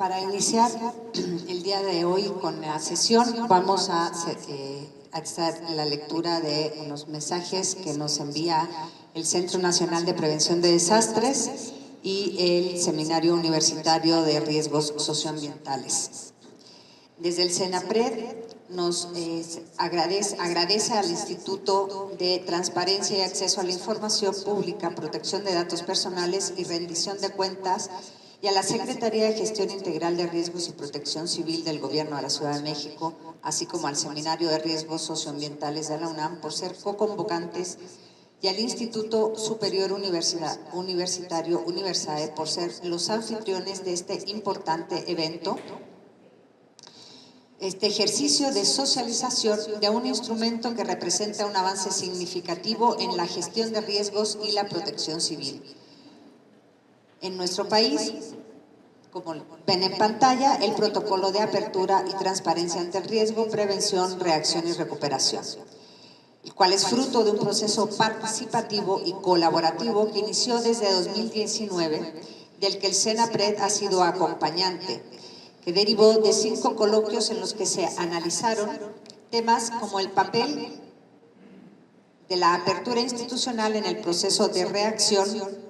Para iniciar el día de hoy con la sesión, vamos a hacer la lectura de unos mensajes que nos envía el Centro Nacional de Prevención de Desastres y el Seminario Universitario de Riesgos Socioambientales. Desde el CENAPRED nos agradece al Instituto de Transparencia y Acceso a la Información Pública, Protección de Datos Personales y Rendición de Cuentas, y a la Secretaría de Gestión Integral de Riesgos y Protección Civil del Gobierno de la Ciudad de México, así como al Seminario de Riesgos Socioambientales de la UNAM por ser co-convocantes, y al Instituto Superior Universitario Universae por ser los anfitriones de este importante evento. Este ejercicio de socialización de un instrumento que representa un avance significativo en la gestión de riesgos y la protección civil. En nuestro país, como ven en pantalla, el protocolo de apertura y transparencia ante el riesgo, prevención, reacción y recuperación, el cual es fruto de un proceso participativo y colaborativo que inició desde 2019, del que el CENAPRED ha sido acompañante, que derivó de 5 coloquios en los que se analizaron temas como el papel de la apertura institucional en el proceso de reacción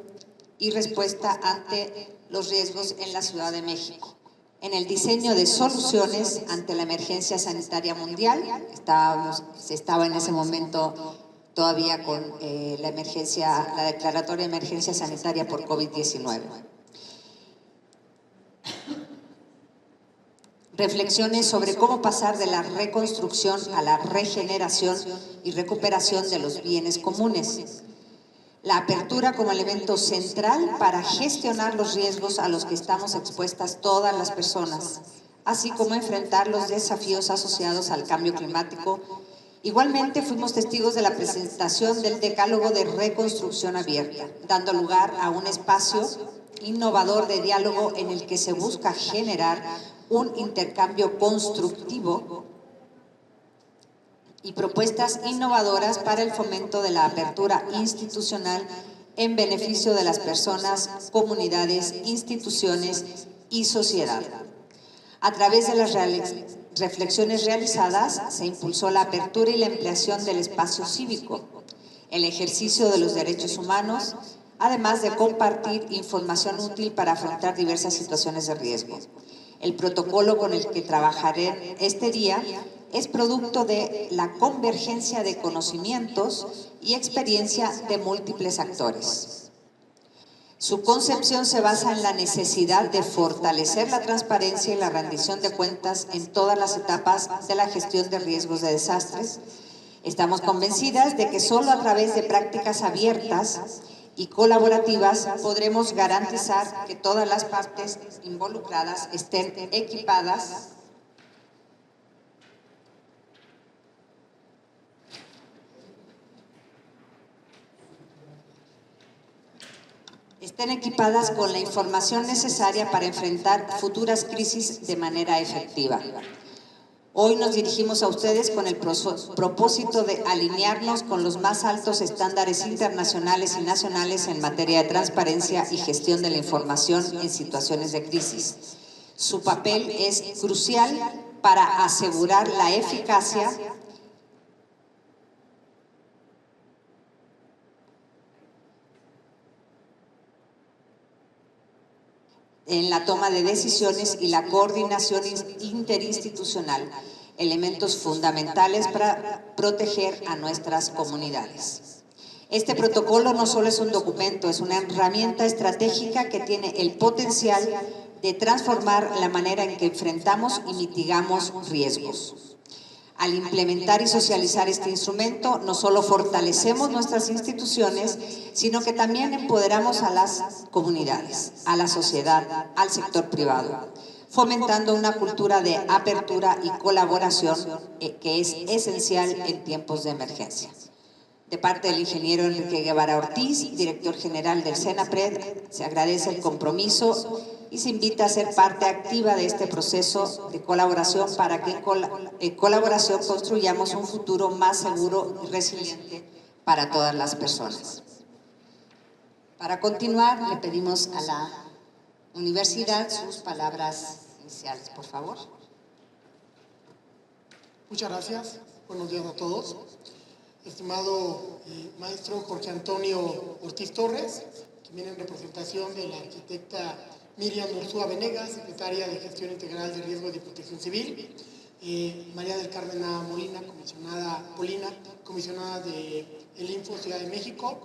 y respuesta ante los riesgos en la Ciudad de México, en el diseño de soluciones ante la emergencia sanitaria mundial. Se estaba en ese momento todavía con la declaratoria de emergencia sanitaria por COVID-19. Reflexiones sobre cómo pasar de la reconstrucción a la regeneración y recuperación de los bienes comunes. La apertura como elemento central para gestionar los riesgos a los que estamos expuestas todas las personas, así como enfrentar los desafíos asociados al cambio climático. Igualmente fuimos testigos de la presentación del Decálogo de Reconstrucción Abierta, dando lugar a un espacio innovador de diálogo en el que se busca generar un intercambio constructivo y propuestas innovadoras para el fomento de la apertura institucional en beneficio de las personas, comunidades, instituciones y sociedad. A través de las reflexiones realizadas, se impulsó la apertura y la ampliación del espacio cívico, el ejercicio de los derechos humanos, además de compartir información útil para afrontar diversas situaciones de riesgo. El protocolo con el que trabajaré este día es producto de la convergencia de conocimientos y experiencia de múltiples actores. Su concepción se basa en la necesidad de fortalecer la transparencia y la rendición de cuentas en todas las etapas de la gestión de riesgos de desastres. Estamos convencidas de que solo a través de prácticas abiertas y colaborativas podremos garantizar que todas las partes involucradas estén equipadas con la información necesaria para enfrentar futuras crisis de manera efectiva. Hoy nos dirigimos a ustedes con el propósito de alinearnos con los más altos estándares internacionales y nacionales en materia de transparencia y gestión de la información en situaciones de crisis. Su papel es crucial para asegurar la eficacia en la toma de decisiones y la coordinación interinstitucional, elementos fundamentales para proteger a nuestras comunidades. Este protocolo no solo es un documento, es una herramienta estratégica que tiene el potencial de transformar la manera en que enfrentamos y mitigamos riesgos. Al implementar y socializar este instrumento, no solo fortalecemos nuestras instituciones, sino que también empoderamos a las comunidades, a la sociedad, al sector privado, fomentando una cultura de apertura y colaboración que es esencial en tiempos de emergencia. De parte del ingeniero Enrique Guevara Ortiz, director general del CENAPRED, se agradece el compromiso y se invita a ser parte activa de este proceso de colaboración para que en colaboración construyamos un futuro más seguro y resiliente para todas las personas. Para continuar, le pedimos a la Universidad, sus palabras iniciales, por favor. Muchas gracias. Buenos días a todos. Estimado maestro Jorge Antonio Ortiz Torres, que viene en representación de la arquitecta Miriam Ursúa Venegas, secretaria de Gestión Integral de Riesgos y Protección Civil, María del Carmen A. Molina, comisionada de el Info Ciudad de México,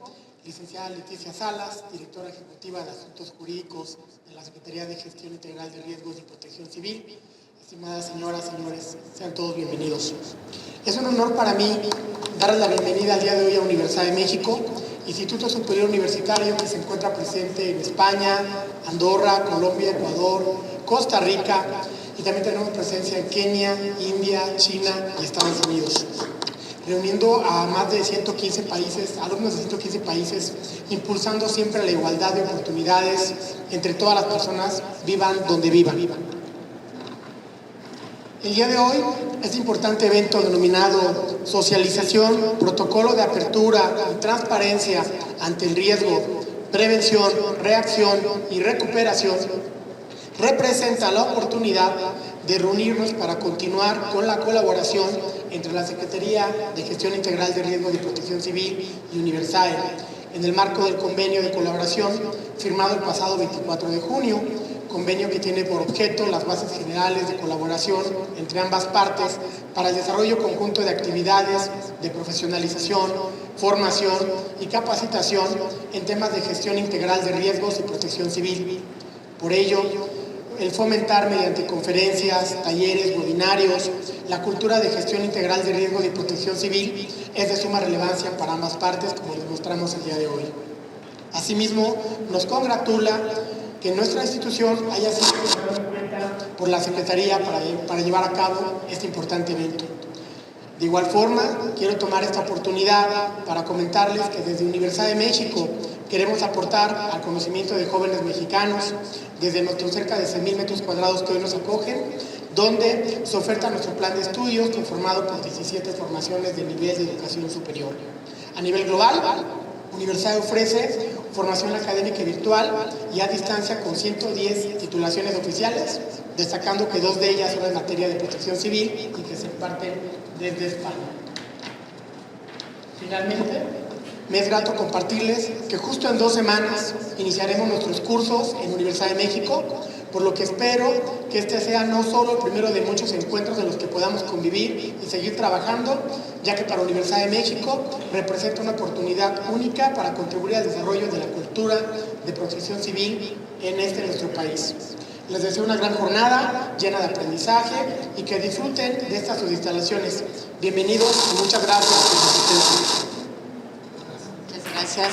licenciada Leticia Salas, directora ejecutiva de Asuntos Jurídicos de la Secretaría de Gestión Integral de Riesgos y Protección Civil. Estimadas señoras, señores, sean todos bienvenidos. Es un honor para mí darles la bienvenida al día de hoy a Universidad de México, Instituto Superior Universitario que se encuentra presente en España, Andorra, Colombia, Ecuador, Costa Rica, y también tenemos presencia en Kenia, India, China y Estados Unidos, reuniendo a más de 115 países, alumnos de 115 países, impulsando siempre la igualdad de oportunidades entre todas las personas, vivan donde vivan. El día de hoy, este importante evento denominado Socialización, Protocolo de Apertura y Transparencia ante el Riesgo, Prevención, Reacción y Recuperación, representa la oportunidad de reunirnos para continuar con la colaboración entre la Secretaría de Gestión Integral de Riesgos y Protección Civil y Universidad, en el marco del convenio de colaboración firmado el pasado 24 de junio, convenio que tiene por objeto las bases generales de colaboración entre ambas partes para el desarrollo conjunto de actividades de profesionalización, formación y capacitación en temas de gestión integral de riesgos y protección civil. Por ello, el fomentar mediante conferencias, talleres, webinarios, la cultura de gestión integral de riesgos y protección civil es de suma relevancia para ambas partes, como les mostramos el día de hoy. Asimismo, nos congratula que nuestra institución haya sido tomada en cuenta por la Secretaría para llevar a cabo este importante evento. De igual forma, quiero tomar esta oportunidad para comentarles que desde Universidad de México queremos aportar al conocimiento de jóvenes mexicanos desde nuestros cerca de 6,000 metros cuadrados que hoy nos acogen, donde se oferta nuestro plan de estudios conformado por 17 formaciones de nivel de educación superior. A nivel global, Universidad ofrece formación académica y virtual y a distancia con 110 titulaciones oficiales, destacando que 2 de ellas son en materia de protección civil y que se imparten desde España. Finalmente, me es grato compartirles que justo en 2 semanas iniciaremos nuestros cursos en Universidad de México, por lo que espero que este sea no solo el primero de muchos encuentros en los que podamos convivir y seguir trabajando, ya que para Universidad de México representa una oportunidad única para contribuir al desarrollo de la cultura de protección civil en nuestro país. Les deseo una gran jornada llena de aprendizaje y que disfruten de estas sus instalaciones. Bienvenidos y muchas gracias por su asistencia. Muchas gracias.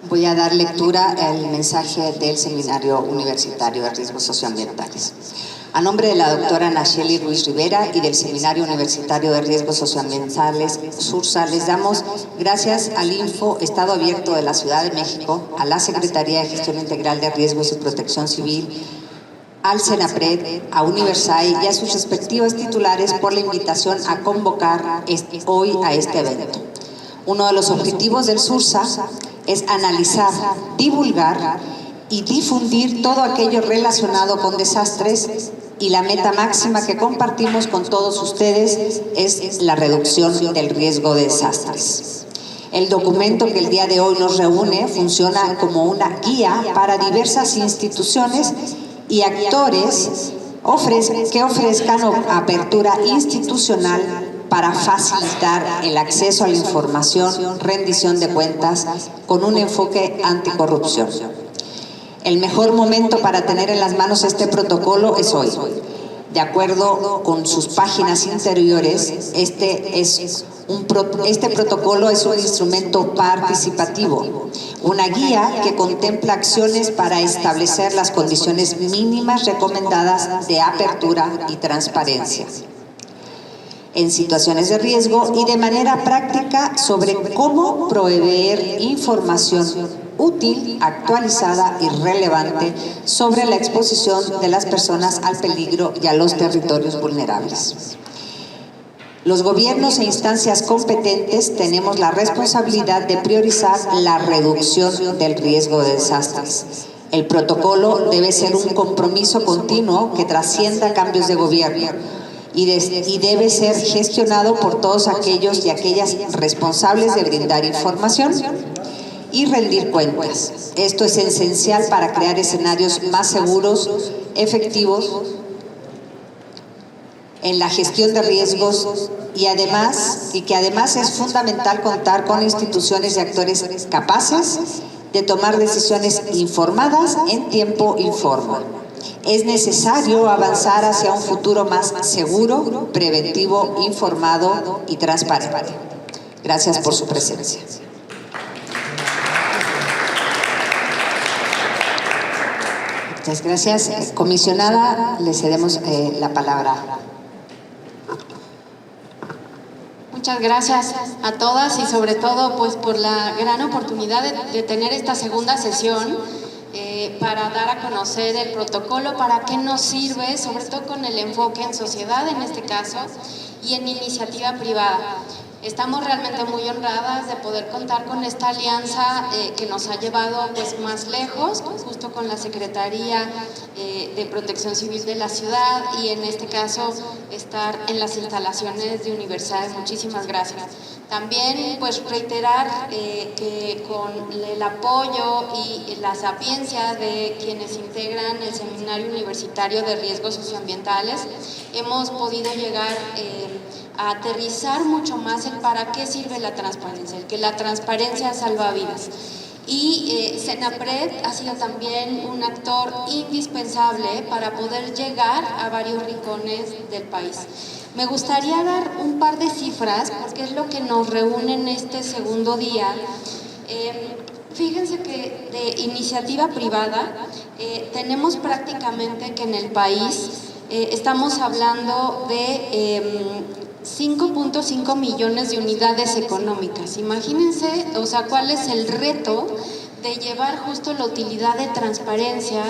Voy a dar lectura al mensaje del Seminario Universitario de Riesgos Socioambientales. A nombre de la doctora Nacheli Ruiz Rivera y del Seminario Universitario de Riesgos Socioambientales SURSA, les damos gracias al Info Estado Abierto de la Ciudad de México, a la Secretaría de Gestión Integral de Riesgos y Protección Civil, al CENAPRED, a Universiai y a sus respectivos titulares por la invitación a convocar hoy a este evento. Uno de los objetivos del SURSA es analizar, divulgar y difundir todo aquello relacionado con desastres, y la meta máxima que compartimos con todos ustedes es la reducción del riesgo de desastres. El documento que el día de hoy nos reúne funciona como una guía para diversas instituciones y actores que ofrezcan apertura institucional para facilitar el acceso a la información, rendición de cuentas, con un enfoque anticorrupción. El mejor momento para tener en las manos este protocolo es hoy. De acuerdo con sus páginas interiores, este protocolo es un instrumento participativo, una guía que contempla acciones para establecer las condiciones mínimas recomendadas de apertura y transparencia en situaciones de riesgo y de manera práctica sobre cómo proveer información útil, actualizada y relevante sobre la exposición de las personas al peligro y a los territorios vulnerables. Los gobiernos e instancias competentes tenemos la responsabilidad de priorizar la reducción del riesgo de desastres. El protocolo debe ser un compromiso continuo que trascienda cambios de gobierno y debe ser gestionado por todos aquellos y aquellas responsables de brindar información y rendir cuentas. Esto es esencial para crear escenarios más seguros, efectivos en la gestión de riesgos y que además es fundamental contar con instituciones y actores capaces de tomar decisiones informadas en tiempo y forma. Es necesario avanzar hacia un futuro más seguro, preventivo, informado y transparente. Gracias por su presencia. Muchas gracias. Comisionada, le cedemos la palabra. Muchas gracias a todas y sobre todo pues por la gran oportunidad de tener esta segunda sesión para dar a conocer el protocolo, para qué nos sirve, sobre todo con el enfoque en sociedad en este caso y en iniciativa privada. Estamos realmente muy honradas de poder contar con esta alianza que nos ha llevado pues más lejos, justo con la Secretaría de Protección Civil de la ciudad y en este caso estar en las instalaciones de Universal. Muchísimas gracias. También pues reiterar que con el apoyo y la sapiencia de quienes integran el Seminario Universitario de Riesgos Socioambientales hemos podido llegar a aterrizar mucho más el para qué sirve la transparencia, el que la transparencia salva vidas. Y Senapred ha sido también un actor indispensable para poder llegar a varios rincones del país. Me gustaría dar un par de cifras porque es lo que nos reúne en este segundo día. Fíjense que de iniciativa privada tenemos prácticamente que en el país estamos hablando de 5.5 millones de unidades económicas. Imagínense, o sea, cuál es el reto de llevar justo la utilidad de transparencia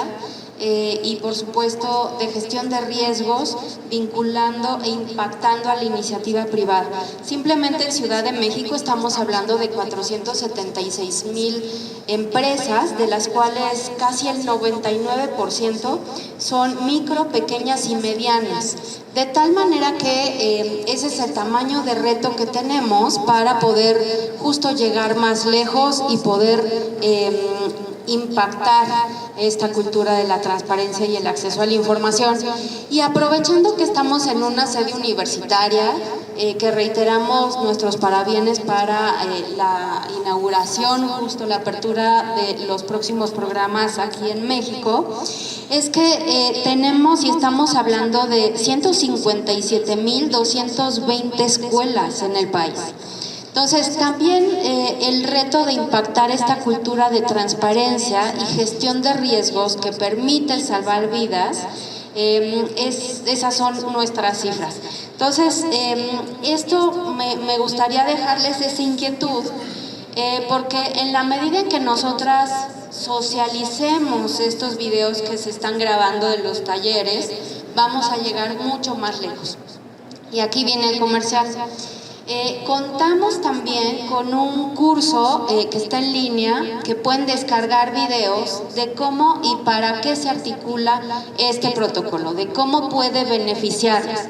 y por supuesto de gestión de riesgos, vinculando e impactando a la iniciativa privada. Simplemente en Ciudad de México estamos hablando de 476,000 empresas, de las cuales casi el 99% son micro, pequeñas y medianas. De tal manera que ese es el tamaño de reto que tenemos para poder justo llegar más lejos y poder impactar esta cultura de la transparencia y el acceso a la información. Y aprovechando que estamos en una sede universitaria, que reiteramos nuestros parabienes para la inauguración, justo la apertura de los próximos programas aquí en México, es que tenemos y estamos hablando de 157,220 escuelas en el país. Entonces, también el reto de impactar esta cultura de transparencia y gestión de riesgos que permite salvar vidas, esas son nuestras cifras. Entonces, esto me gustaría dejarles esa inquietud, porque en la medida en que nosotras socialicemos estos videos que se están grabando de los talleres, vamos a llegar mucho más lejos. Y aquí viene el comercial. Contamos también con un curso que está en línea, que pueden descargar videos de cómo y para qué se articula este protocolo, de cómo puede beneficiarles.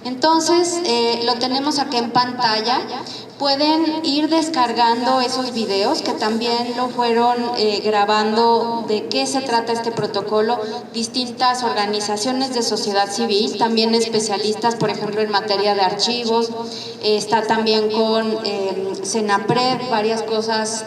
Entonces, lo tenemos aquí en pantalla. Pueden ir descargando esos videos que también lo fueron grabando de qué se trata este protocolo, distintas organizaciones de sociedad civil, también especialistas, por ejemplo, en materia de archivos, está también con Senapred, varias cosas,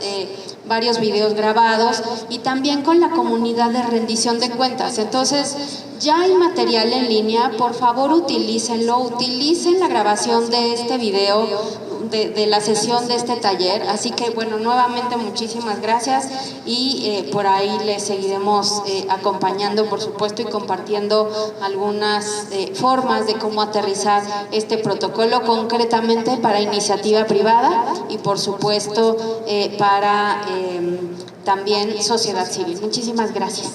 varios videos grabados, y también con la comunidad de rendición de cuentas. Entonces, ya hay material en línea, por favor utilícenlo, utilicen la grabación de este video, de la sesión de este taller. Así que bueno, nuevamente muchísimas gracias y por ahí les seguiremos acompañando, por supuesto, y compartiendo algunas formas de cómo aterrizar este protocolo concretamente para iniciativa privada y por supuesto para también sociedad civil. Muchísimas gracias.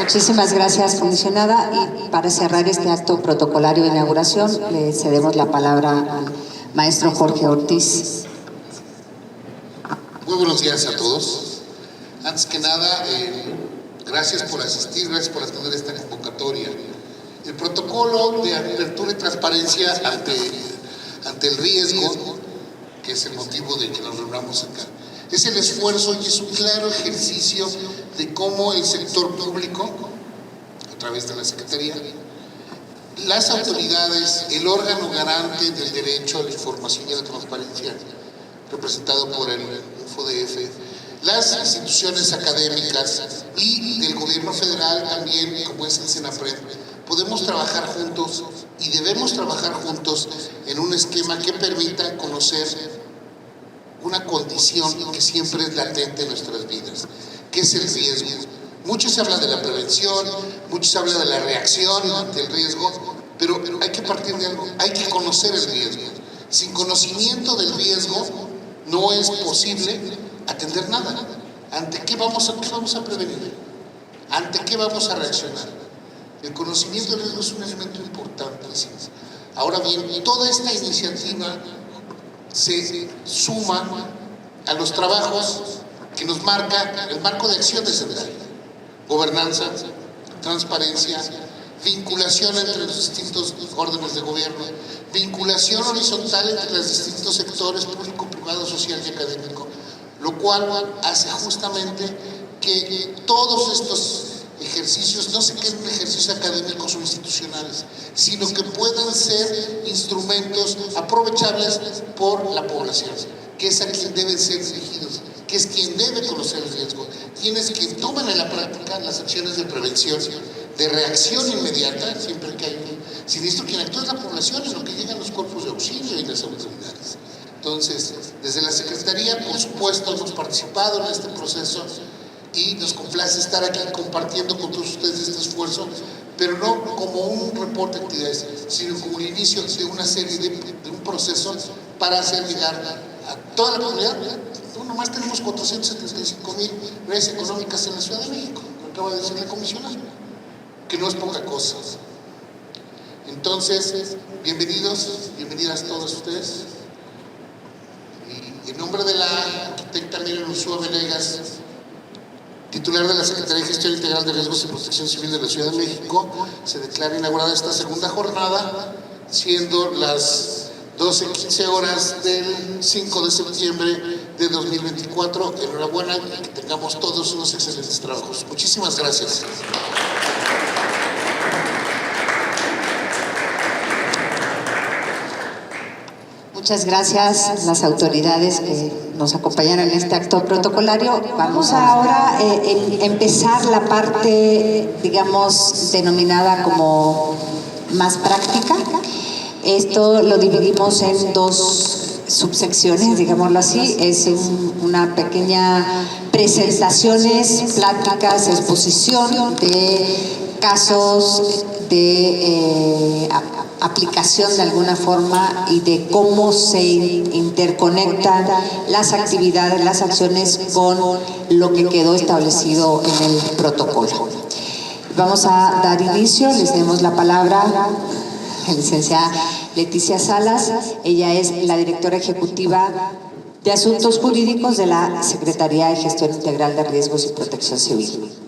Muchísimas gracias, comisionada. Y para cerrar este acto protocolario de inauguración, le cedemos la palabra al maestro Jorge Ortiz. Muy buenos días a todos. Antes que nada, gracias por asistir, gracias por atender esta convocatoria. El protocolo de apertura y transparencia ante el riesgo, que es el motivo de que nos reunamos acá, es el esfuerzo y es un claro ejercicio de cómo el sector público, a través de la Secretaría, las autoridades, el órgano garante del derecho a la información y a la transparencia, representado por el InfoDF, las instituciones académicas y del gobierno federal también, como es el Senapred, podemos trabajar juntos y debemos trabajar juntos en un esquema que permita conocer una condición que siempre es latente en nuestras vidas, que es el riesgo. Mucho se habla de la prevención, mucho se habla de la reacción ante el riesgo, pero hay que partir de algo, hay que conocer el riesgo. Sin conocimiento del riesgo no es posible atender nada. ¿Ante qué vamos a prevenir? ¿Ante qué vamos a reaccionar? El conocimiento del riesgo es un elemento importantísimo. Ahora bien, toda esta iniciativa se suma a los trabajos que nos marca el marco de acción de Secretaría: gobernanza, transparencia, vinculación entre los distintos órdenes de gobierno, vinculación horizontal entre los distintos sectores público, privado, social y académico, lo cual hace justamente que todos estos ejercicios no se queden ejercicios académicos o institucionales, sino que puedan ser instrumentos aprovechables por la población, que es a quien deben ser dirigidos, que es quien debe conocer el riesgo, quienes que toman en la práctica las acciones de prevención, de reacción inmediata, siempre que hay un siniestro. Quien actúa es la población, en lo que llegan los cuerpos de auxilio y las autoridades. Entonces, desde la Secretaría, por supuesto, hemos participado en este proceso y nos complace estar aquí compartiendo con todos ustedes este esfuerzo, pero no como un reporte de actividades, sino como el inicio de una serie de un proceso para hacer llegar a toda la comunidad. No, nomás tenemos 475,000 redes económicas en la Ciudad de México, lo acaba de decir la comisionada, que no es poca cosa. Entonces, bienvenidas todos ustedes. Y en nombre de la arquitecta Miriam Ursúa Venegas, titular de la Secretaría de Gestión Integral de Riesgos y Protección Civil de la Ciudad de México, se declara inaugurada esta segunda jornada, siendo las 12:15 horas del 5 de septiembre de 2024. Enhorabuena y que tengamos todos unos excelentes trabajos. Muchísimas gracias. Muchas gracias las autoridades que nos acompañaron en este acto protocolario. Vamos ahora a empezar la parte, digamos, denominada como más práctica. Esto lo dividimos en dos subsecciones, digámoslo así. Es una pequeña presentaciones, pláticas, exposición de casos de aplicación de alguna forma y de cómo se interconectan las actividades, las acciones con lo que quedó establecido en el protocolo. Vamos a dar inicio, les demos la palabra a la licenciada Leticia Salas. Ella es la directora ejecutiva de Asuntos Jurídicos de la Secretaría de Gestión Integral de Riesgos y Protección Civil.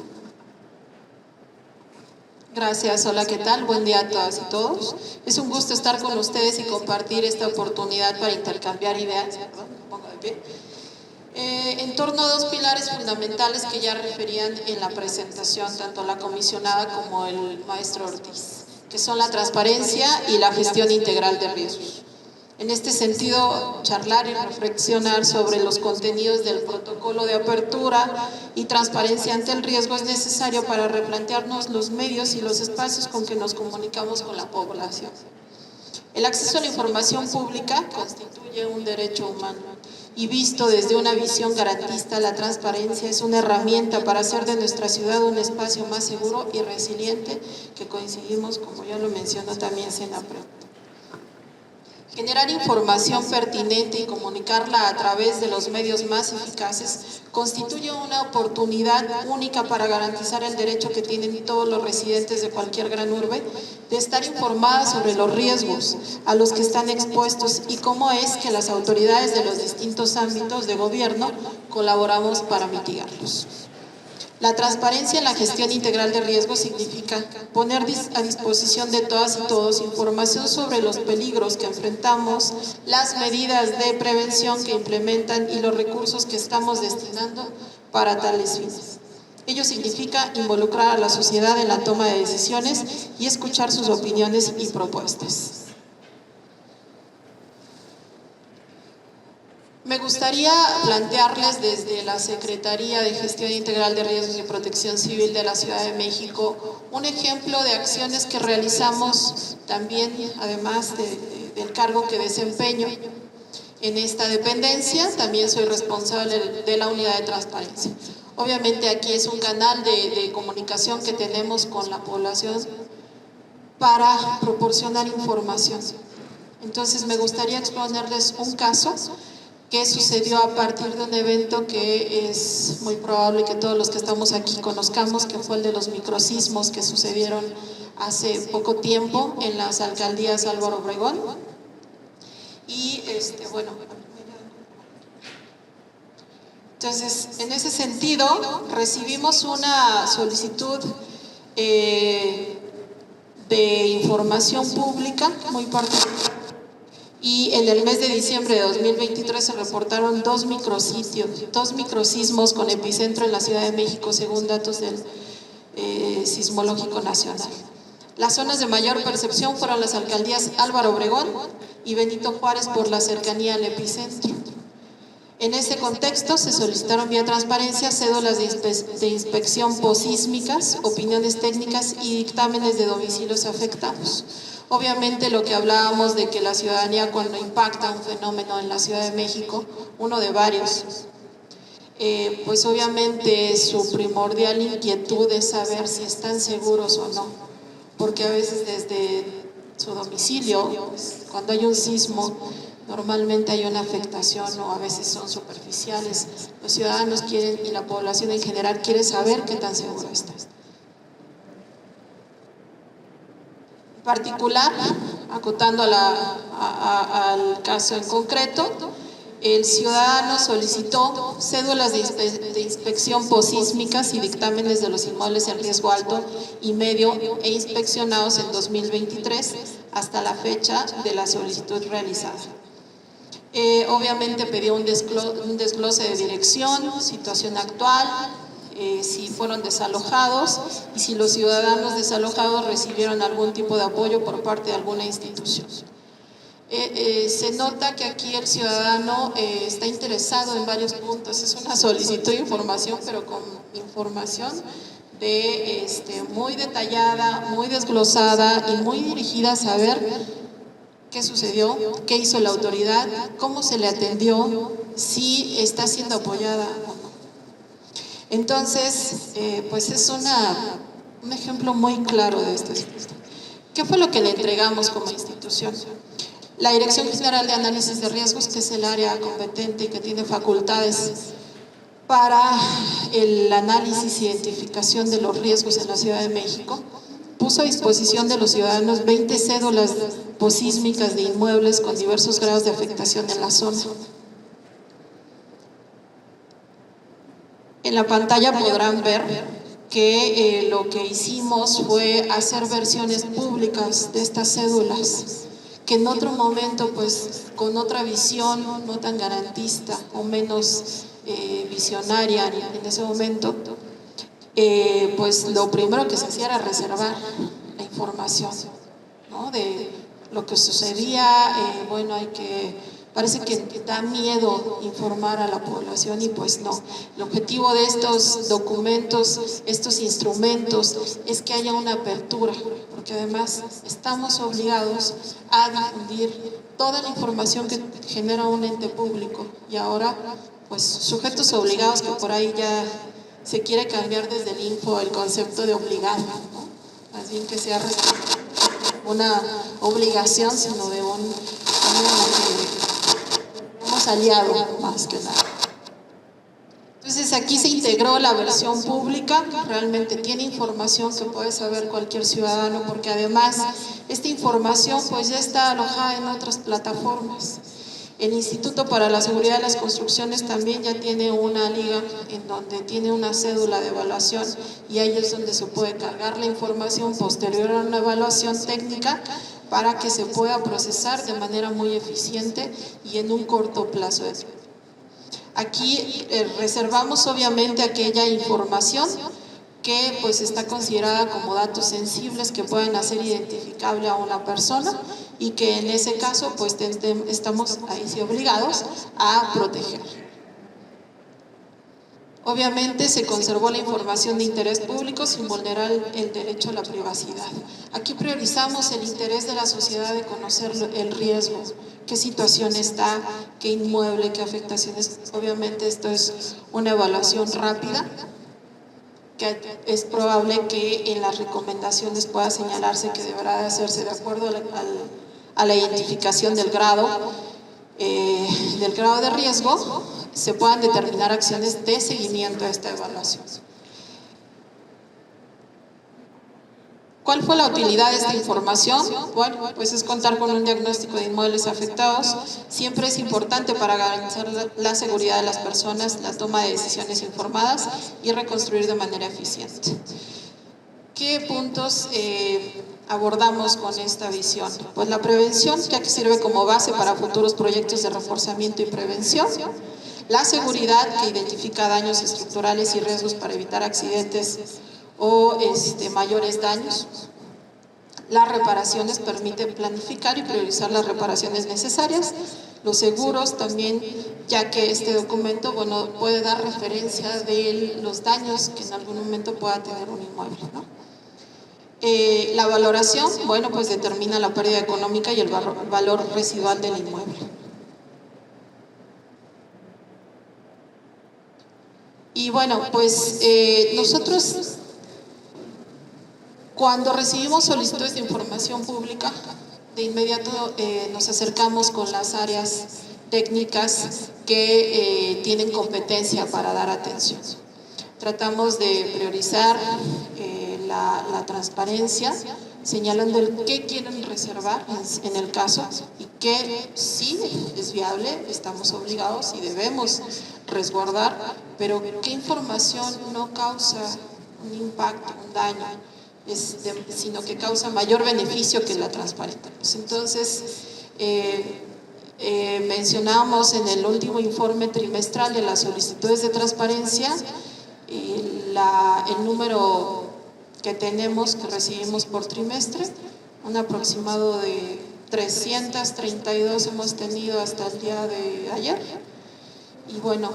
Gracias, hola, ¿qué tal? Buen día a todas y todos. Es un gusto estar con ustedes y compartir esta oportunidad para intercambiar ideas. Perdón, me pongo de pie. En torno a dos pilares fundamentales que ya referían en la presentación tanto la comisionada como el maestro Ortiz, que son la transparencia y la gestión integral de riesgos. En este sentido, charlar y reflexionar sobre los contenidos del protocolo de apertura y transparencia ante el riesgo es necesario para replantearnos los medios y los espacios con que nos comunicamos con la población. El acceso a la información pública constituye un derecho humano y visto desde una visión garantista, la transparencia es una herramienta para hacer de nuestra ciudad un espacio más seguro y resiliente, que coincidimos, como ya lo mencionó también Senapred. Generar información pertinente y comunicarla a través de los medios más eficaces constituye una oportunidad única para garantizar el derecho que tienen todos los residentes de cualquier gran urbe de estar informadas sobre los riesgos a los que están expuestos y cómo es que las autoridades de los distintos ámbitos de gobierno colaboramos para mitigarlos. La transparencia en la gestión integral de riesgos significa poner a disposición de todas y todos información sobre los peligros que enfrentamos, las medidas de prevención que implementan y los recursos que estamos destinando para tales fines. Ello significa involucrar a la sociedad en la toma de decisiones y escuchar sus opiniones y propuestas. Me gustaría plantearles desde la Secretaría de Gestión Integral de Riesgos y Protección Civil de la Ciudad de México un ejemplo de acciones que realizamos también, además del cargo que desempeño en esta dependencia. También soy responsable de la unidad de transparencia. Obviamente aquí es un canal de comunicación que tenemos con la población para proporcionar información. Entonces me gustaría exponerles un caso que sucedió a partir de un evento que es muy probable que todos los que estamos aquí conozcamos, que fue el de los microsismos que sucedieron hace poco tiempo en las alcaldías Álvaro Obregón. Y bueno, entonces en ese sentido recibimos una solicitud de información pública muy particular. Y en el mes de diciembre de 2023 se reportaron dos microsismos con epicentro en la Ciudad de México, según datos del Sismológico Nacional. Las zonas de mayor percepción fueron las alcaldías Álvaro Obregón y Benito Juárez por la cercanía al epicentro. En ese contexto se solicitaron vía transparencia cédulas de inspección posísmicas, opiniones técnicas y dictámenes de domicilios afectados. Obviamente lo que hablábamos de que la ciudadanía cuando impacta un fenómeno en la Ciudad de México, uno de varios, pues obviamente su primordial inquietud es saber si están seguros o no, porque a veces desde su domicilio, pues, cuando hay un sismo, normalmente hay una afectación o a veces son superficiales. Los ciudadanos quieren y la población en general quiere saber qué tan seguro está. Particular, acotando al caso en concreto, el ciudadano solicitó cédulas de inspección posísmicas y dictámenes de los inmuebles en riesgo alto y medio e inspeccionados en 2023 hasta la fecha de la solicitud realizada. Obviamente pidió un desglose de dirección, situación actual, si fueron desalojados y si los ciudadanos desalojados recibieron algún tipo de apoyo por parte de alguna institución. Se nota que aquí el ciudadano está interesado en varios puntos. Es una solicitud de información, pero con información muy detallada, muy desglosada y muy dirigida a saber qué sucedió, qué hizo la autoridad, cómo se le atendió, si está siendo apoyada o no. Entonces, pues es un ejemplo muy claro de esto. ¿Qué fue lo que le entregamos como institución? La Dirección General de Análisis de Riesgos, que es el área competente y que tiene facultades para el análisis e identificación de los riesgos en la Ciudad de México, puso a disposición de los ciudadanos 20 cédulas posísmicas de inmuebles con diversos grados de afectación en la zona. En la pantalla podrán ver que lo que hicimos fue hacer versiones públicas de estas cédulas, que en otro momento, pues con otra visión no tan garantista o menos visionaria en ese momento, pues lo primero que se hacía era reservar la información, ¿no? De lo que sucedía. Bueno, parece que da miedo informar a la población y pues no. El objetivo de estos documentos, estos instrumentos, es que haya una apertura, porque además estamos obligados a difundir toda la información que genera un ente público y ahora pues sujetos obligados, que por ahí ya se quiere cambiar desde el info el concepto de obligado, ¿no? Más bien que sea una obligación, sino de un hemos aliado más que nada. Entonces aquí se integró la versión pública, realmente tiene información que puede saber cualquier ciudadano, porque además esta información pues ya está alojada en otras plataformas. El Instituto para la Seguridad de las Construcciones también ya tiene una liga en donde tiene una cédula de evaluación y ahí es donde se puede cargar la información posterior a una evaluación técnica para que se pueda procesar de manera muy eficiente y en un corto plazo de tiempo. Aquí reservamos obviamente aquella información que pues está considerada como datos sensibles que pueden hacer identificable a una persona y que en ese caso pues estamos ahí sí obligados a proteger. Obviamente se conservó la información de interés público sin vulnerar el derecho a la privacidad. Aquí priorizamos el interés de la sociedad de conocer el riesgo, qué situación está, qué inmueble, qué afectaciones. Obviamente esto es una evaluación rápida, que es probable que en las recomendaciones pueda señalarse que deberá de hacerse de acuerdo a la identificación del grado de riesgo, se puedan determinar acciones de seguimiento a esta evaluación. ¿Cuál fue la utilidad de esta información? Bueno, pues es contar con un diagnóstico de inmuebles afectados. Siempre es importante para garantizar la seguridad de las personas, la toma de decisiones informadas y reconstruir de manera eficiente. ¿Qué puntos abordamos con esta visión? Pues la prevención, ya que sirve como base para futuros proyectos de reforzamiento y prevención. La seguridad, que identifica daños estructurales y riesgos para evitar accidentes o mayores daños. Las reparaciones permiten planificar y priorizar las reparaciones necesarias. Los seguros también, ya que este documento puede dar referencia de los daños que en algún momento pueda tener un inmueble, ¿no? La valoración, bueno, pues determina la pérdida económica y el valor residual del inmueble. Y bueno, pues nosotros cuando recibimos solicitudes de información pública, de inmediato nos acercamos con las áreas técnicas que tienen competencia para dar atención. Tratamos de priorizar la transparencia, señalando el qué quieren reservar en el caso y que sí es viable, estamos obligados y debemos resguardar, pero qué información no causa un impacto, un daño, sino que causa mayor beneficio que la transparente. Entonces, mencionamos en el último informe trimestral de las solicitudes de transparencia el número que tenemos, que recibimos por trimestre, un aproximado de 332 hemos tenido hasta el día de ayer, y bueno,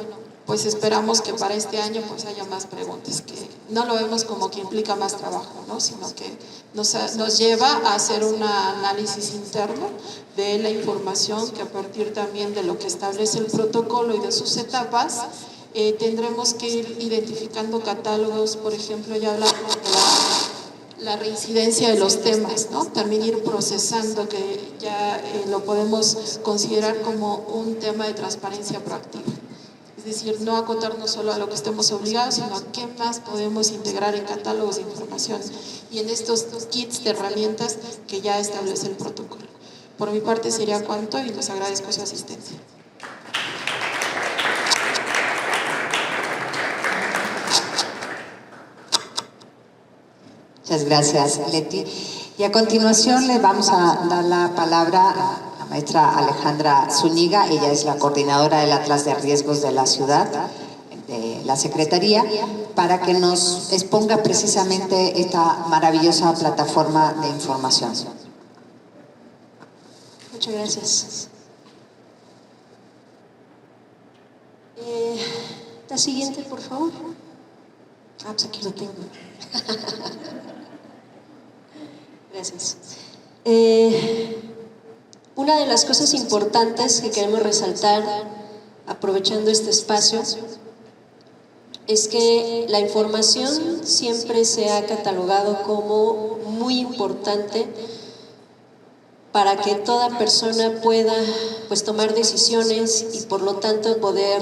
pues esperamos que para este año pues haya más preguntas, que no lo vemos como que implica más trabajo, ¿no? Sino que nos lleva a hacer un análisis interno de la información, que a partir también de lo que establece el protocolo y de sus etapas, tendremos que ir identificando catálogos. Por ejemplo, ya hablamos de la reincidencia de los temas, ¿no? También ir procesando, que ya lo podemos considerar como un tema de transparencia proactiva. Es decir, no acotarnos solo a lo que estemos obligados, sino a qué más podemos integrar en catálogos de información y en estos kits de herramientas que ya establece el protocolo. Por mi parte sería cuanto, y les agradezco su asistencia. Muchas gracias, Leti. Y a continuación le vamos a dar la palabra a la maestra Alejandra Zúñiga. Ella es la coordinadora del Atlas de Riesgos de la Ciudad, de la Secretaría, para que nos exponga precisamente esta maravillosa plataforma de información. Muchas gracias. La siguiente, por favor. Ah, pues aquí lo tengo. Gracias. Una de las cosas importantes que queremos resaltar, aprovechando este espacio, es que la información siempre se ha catalogado como muy importante para que toda persona pueda pues tomar decisiones y por lo tanto poder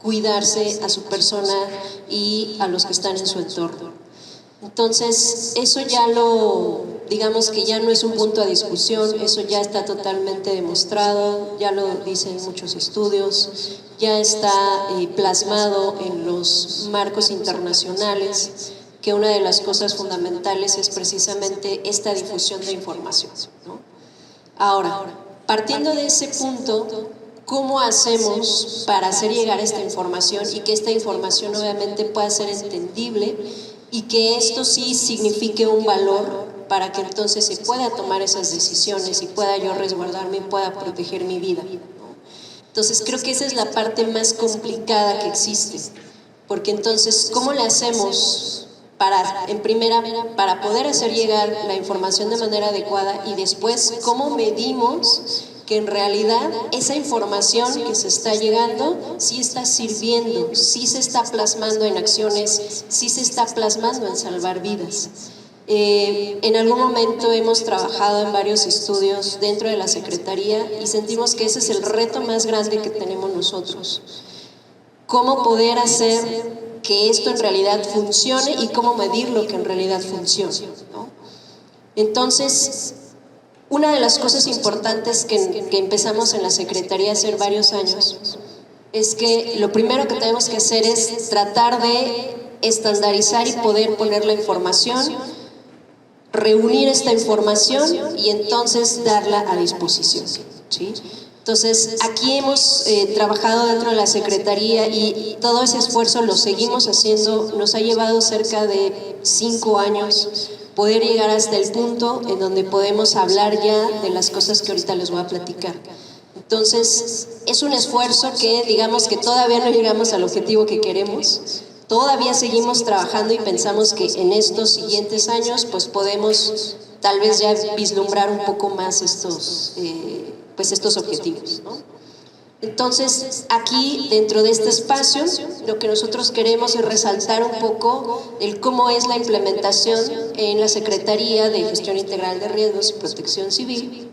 cuidarse a su persona y a los que están en su entorno. Entonces, eso ya digamos que ya no es un punto de discusión, eso ya está totalmente demostrado, ya lo dicen muchos estudios, ya está plasmado en los marcos internacionales, que una de las cosas fundamentales es precisamente esta difusión de información, ¿no? Ahora, partiendo de ese punto, ¿cómo hacemos para hacer llegar esta información y que esta información obviamente pueda ser entendible y que esto sí signifique un valor para que entonces se pueda tomar esas decisiones y pueda yo resguardarme y pueda proteger mi vida, ¿no? Entonces creo que esa es la parte más complicada que existe, porque entonces ¿cómo le hacemos para poder hacer llegar la información de manera adecuada y después cómo medimos que en realidad esa información que se está llegando sí está sirviendo, sí se está plasmando en acciones, sí se está plasmando en salvar vidas? En algún momento hemos trabajado en varios estudios dentro de la Secretaría y sentimos que ese es el reto más grande que tenemos nosotros. Cómo poder hacer que esto en realidad funcione y cómo medir lo que en realidad funciona, ¿no? Entonces, una de las cosas importantes que empezamos en la Secretaría a hacer varios años es que lo primero que tenemos que hacer es tratar de estandarizar y poder poner la información, reunir esta información y entonces darla a disposición, ¿sí? Entonces, aquí hemos trabajado dentro de la Secretaría y todo ese esfuerzo lo seguimos haciendo, nos ha llevado cerca de 5 años poder llegar hasta el punto en donde podemos hablar ya de las cosas que ahorita les voy a platicar. Entonces, es un esfuerzo que digamos que todavía no llegamos al objetivo que queremos, todavía seguimos trabajando y pensamos que en estos siguientes años pues podemos tal vez ya vislumbrar un poco más estos objetivos, ¿no? Entonces, aquí dentro de este espacio, lo que nosotros queremos es resaltar un poco el cómo es la implementación en la Secretaría de Gestión Integral de Riesgos y Protección Civil,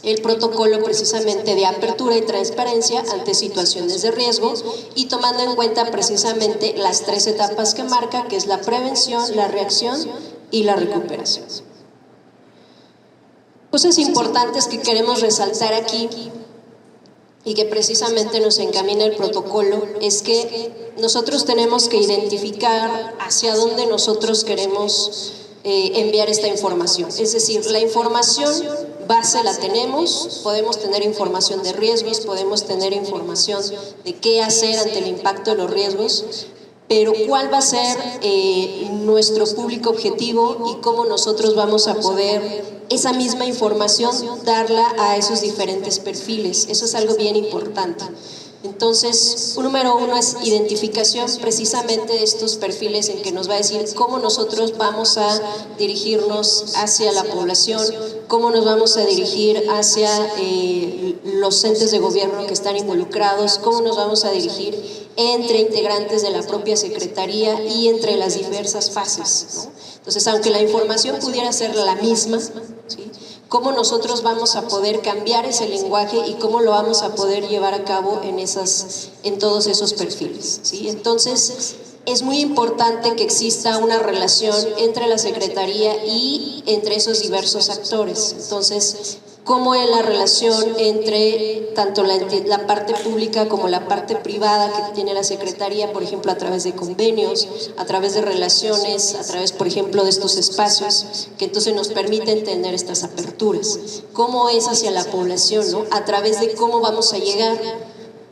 el protocolo precisamente de apertura y transparencia ante situaciones de riesgo y tomando en cuenta precisamente las 3 etapas que marca, que es la prevención, la reacción y la recuperación. Cosas importantes que queremos resaltar aquí y que precisamente nos encamina el protocolo es que nosotros tenemos que identificar hacia dónde nosotros queremos enviar esta información. Es decir, la información base la tenemos, podemos tener información de riesgos, podemos tener información de qué hacer ante el impacto de los riesgos, pero cuál va a ser nuestro público objetivo y cómo nosotros vamos a poder esa misma información darla a esos diferentes perfiles. Eso es algo bien importante. Entonces, número 1 es identificación precisamente de estos perfiles en que nos va a decir cómo nosotros vamos a dirigirnos hacia la población, cómo nos vamos a dirigir hacia los entes de gobierno que están involucrados, cómo nos vamos a dirigir entre integrantes de la propia Secretaría y entre las diversas fases, ¿no? Entonces, aunque la información pudiera ser la misma, ¿sí?, cómo nosotros vamos a poder cambiar ese lenguaje y cómo lo vamos a poder llevar a cabo en todos esos perfiles, ¿sí? Entonces, es muy importante que exista una relación entre la Secretaría y entre esos diversos actores. Entonces, cómo es la relación entre tanto la parte pública como la parte privada que tiene la Secretaría, por ejemplo, a través de convenios, a través de relaciones, a través, por ejemplo, de estos espacios que entonces nos permiten tener estas aperturas. ¿Cómo es hacia la población, ¿no? A través de cómo vamos a llegar.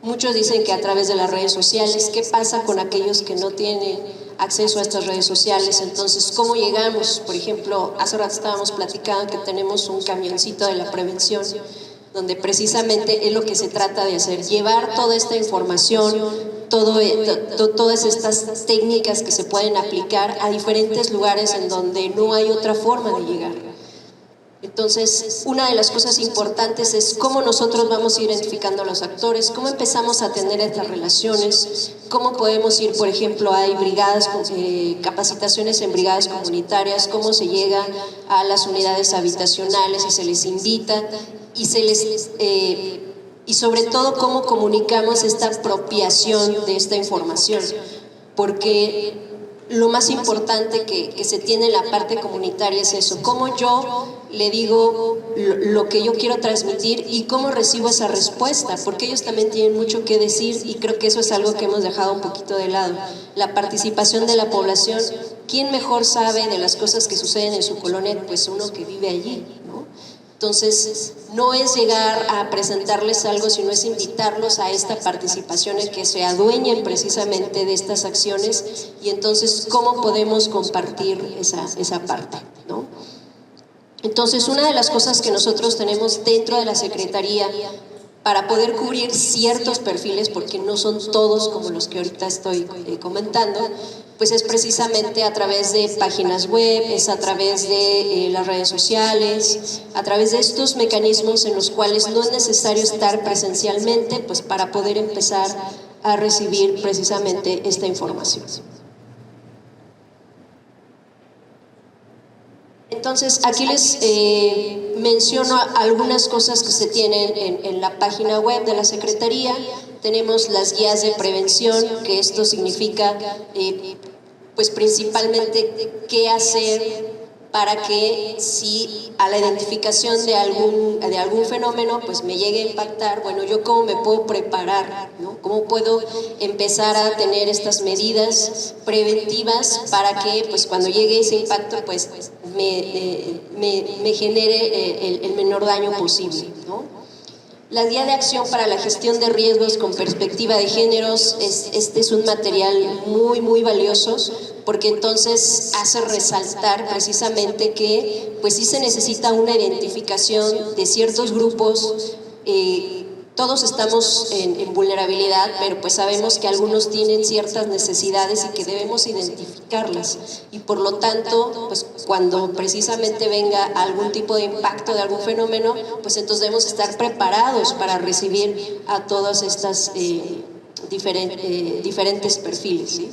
Muchos dicen que a través de las redes sociales. ¿Qué pasa con aquellos que no tienen acceso a estas redes sociales? Entonces, ¿cómo llegamos? Por ejemplo, hace rato estábamos platicando que tenemos un camioncito de la prevención, donde precisamente es lo que se trata de hacer, llevar toda esta información, todas estas técnicas que se pueden aplicar a diferentes lugares en donde no hay otra forma de llegar. Entonces, una de las cosas importantes es cómo nosotros vamos identificando a los actores, cómo empezamos a tener estas relaciones, cómo podemos ir, por ejemplo, hay brigadas, capacitaciones en brigadas comunitarias, cómo se llega a las unidades habitacionales y se les invita y sobre todo cómo comunicamos esta apropiación de esta información, porque lo más importante que se tiene en la parte comunitaria es eso, cómo yo le digo lo que yo quiero transmitir y cómo recibo esa respuesta, porque ellos también tienen mucho que decir y creo que eso es algo que hemos dejado un poquito de lado. La participación de la población, ¿quién mejor sabe de las cosas que suceden en su colonia? Pues uno que vive allí, ¿no? Entonces, no es llegar a presentarles algo, sino es invitarlos a esta participación, en que se adueñen precisamente de estas acciones y entonces cómo podemos compartir esa parte, ¿no? Entonces, una de las cosas que nosotros tenemos dentro de la Secretaría para poder cubrir ciertos perfiles, porque no son todos como los que ahorita estoy comentando, pues es precisamente a través de páginas web, es a través de las redes sociales, a través de estos mecanismos en los cuales no es necesario estar presencialmente, pues para poder empezar a recibir precisamente esta información. Entonces, aquí les menciono algunas cosas que se tienen en la página web de la Secretaría. Tenemos las guías de prevención, que esto significa pues principalmente qué hacer para que si a la identificación de algún fenómeno pues me llegue a impactar, bueno, yo cómo me puedo preparar, ¿no? Cómo puedo empezar a tener estas medidas preventivas para que pues cuando llegue ese impacto pues me genere el menor daño posible, ¿no? La guía de acción para la gestión de riesgos con perspectiva de géneros, este es un material muy valioso, porque entonces hace resaltar precisamente que pues sí se necesita una identificación de ciertos grupos. Todos estamos en vulnerabilidad, pero pues sabemos que algunos tienen ciertas necesidades y que debemos identificarlas, y por lo tanto pues cuando precisamente venga algún tipo de impacto de algún fenómeno, pues entonces debemos estar preparados para recibir a todas estas diferentes perfiles, ¿sí?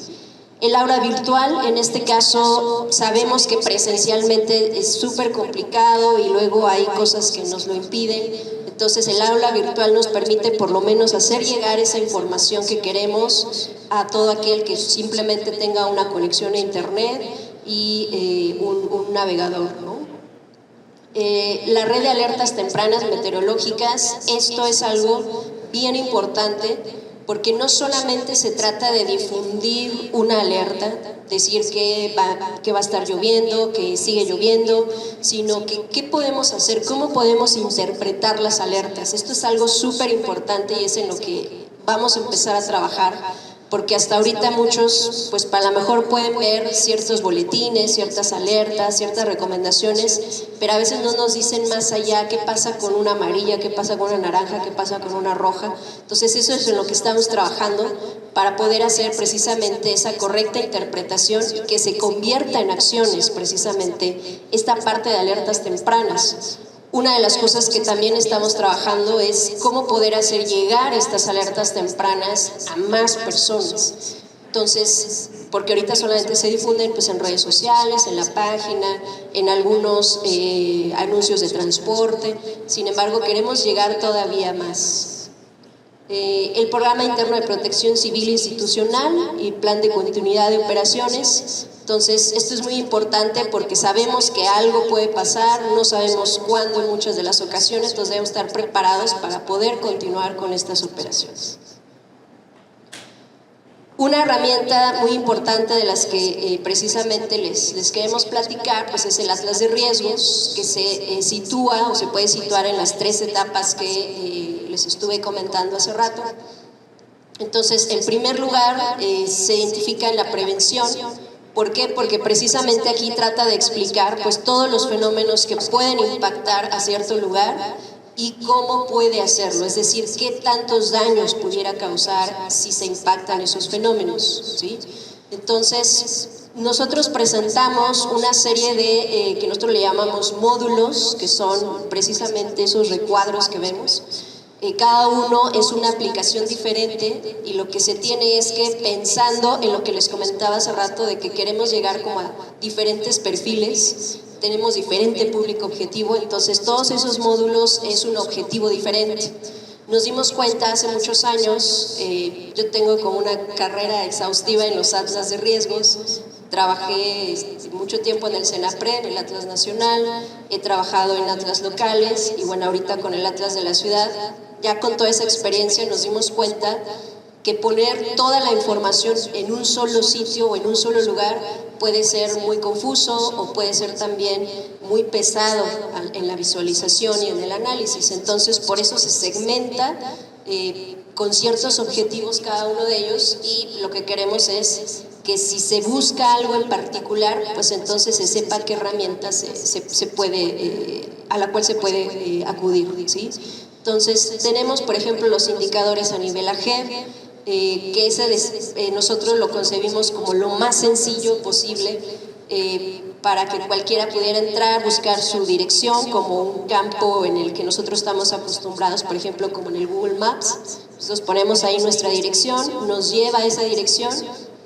El aula virtual, en este caso, sabemos que presencialmente es súper complicado y luego hay cosas que nos lo impiden. Entonces, el aula virtual nos permite por lo menos hacer llegar esa información que queremos a todo aquel que simplemente tenga una conexión a internet y un navegador, ¿no? La red de alertas tempranas meteorológicas, esto es algo bien importante, porque no solamente se trata de difundir una alerta, decir que va a estar lloviendo, que sigue lloviendo, sino que qué podemos hacer, cómo podemos interpretar las alertas. Esto es algo súper importante y es en lo que vamos a empezar a trabajar, porque hasta ahorita muchos, pues a lo mejor pueden ver ciertos boletines, ciertas alertas, ciertas recomendaciones, pero a veces no nos dicen más allá qué pasa con una amarilla, qué pasa con una naranja, qué pasa con una roja. Entonces eso es en lo que estamos trabajando para poder hacer precisamente esa correcta interpretación y que se convierta en acciones precisamente esta parte de alertas tempranas. Una de las cosas que también estamos trabajando es cómo poder hacer llegar estas alertas tempranas a más personas. Entonces, porque ahorita solamente se difunden pues en redes sociales, en la página, en algunos anuncios de transporte. Sin embargo, queremos llegar todavía más. El Programa Interno de Protección Civil Institucional y Plan de Continuidad de Operaciones. Entonces, esto es muy importante porque sabemos que algo puede pasar, no sabemos cuándo en muchas de las ocasiones, entonces debemos estar preparados para poder continuar con estas operaciones. Una herramienta muy importante de las que precisamente les queremos platicar, pues es el Atlas de Riesgos, que se sitúa o se puede situar en las 3 etapas que les estuve comentando hace rato. Entonces, en primer lugar, se identifica en la prevención. ¿Por qué? Porque precisamente aquí trata de explicar pues todos los fenómenos que pueden impactar a cierto lugar y cómo puede hacerlo, es decir, qué tantos daños pudiera causar si se impactan esos fenómenos, ¿sí? Entonces, nosotros presentamos una serie de, que nosotros le llamamos módulos, que son precisamente esos recuadros que vemos. Cada uno es una aplicación diferente y lo que se tiene es que, pensando en lo que les comentaba hace rato de que queremos llegar como a diferentes perfiles, tenemos diferente público objetivo, entonces todos esos módulos es un objetivo diferente. Nos dimos cuenta hace muchos años, yo tengo como una carrera exhaustiva en los atlas de riesgos, trabajé mucho tiempo en el CENAPRED, en el Atlas Nacional, he trabajado en atlas locales y bueno, ahorita con el Atlas de la Ciudad. Ya con toda esa experiencia nos dimos cuenta que poner toda la información en un solo sitio o en un solo lugar puede ser muy confuso o puede ser también muy pesado en la visualización y en el análisis. Entonces, por eso se segmenta con ciertos objetivos cada uno de ellos y lo que queremos es que si se busca algo en particular, pues entonces se sepa qué herramientas se puede, a la cual se puede acudir, ¿sí? Entonces, tenemos, por ejemplo, los indicadores a nivel AGEB, que ese nosotros lo concebimos como lo más sencillo posible para que cualquiera pudiera entrar, buscar su dirección como un campo en el que nosotros estamos acostumbrados, por ejemplo, como en el Google Maps. Nosotros ponemos ahí nuestra dirección, nos lleva a esa dirección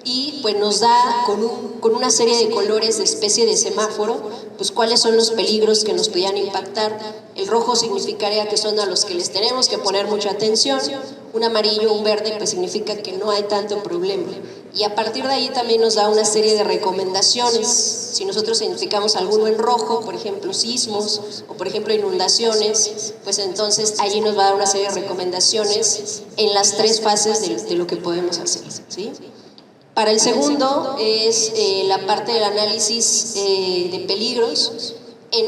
y pues nos da con una serie de colores de especie de semáforo, pues cuáles son los peligros que nos podían impactar. El rojo significaría que son a los que les tenemos que poner mucha atención, un amarillo, un verde, pues significa que no hay tanto problema. Y a partir de ahí también nos da una serie de recomendaciones. Si nosotros identificamos alguno en rojo, por ejemplo sismos o por ejemplo inundaciones, pues entonces allí nos va a dar una serie de recomendaciones en las 3 fases de lo que podemos hacer, ¿sí? Para el segundo es la parte del análisis de peligros. En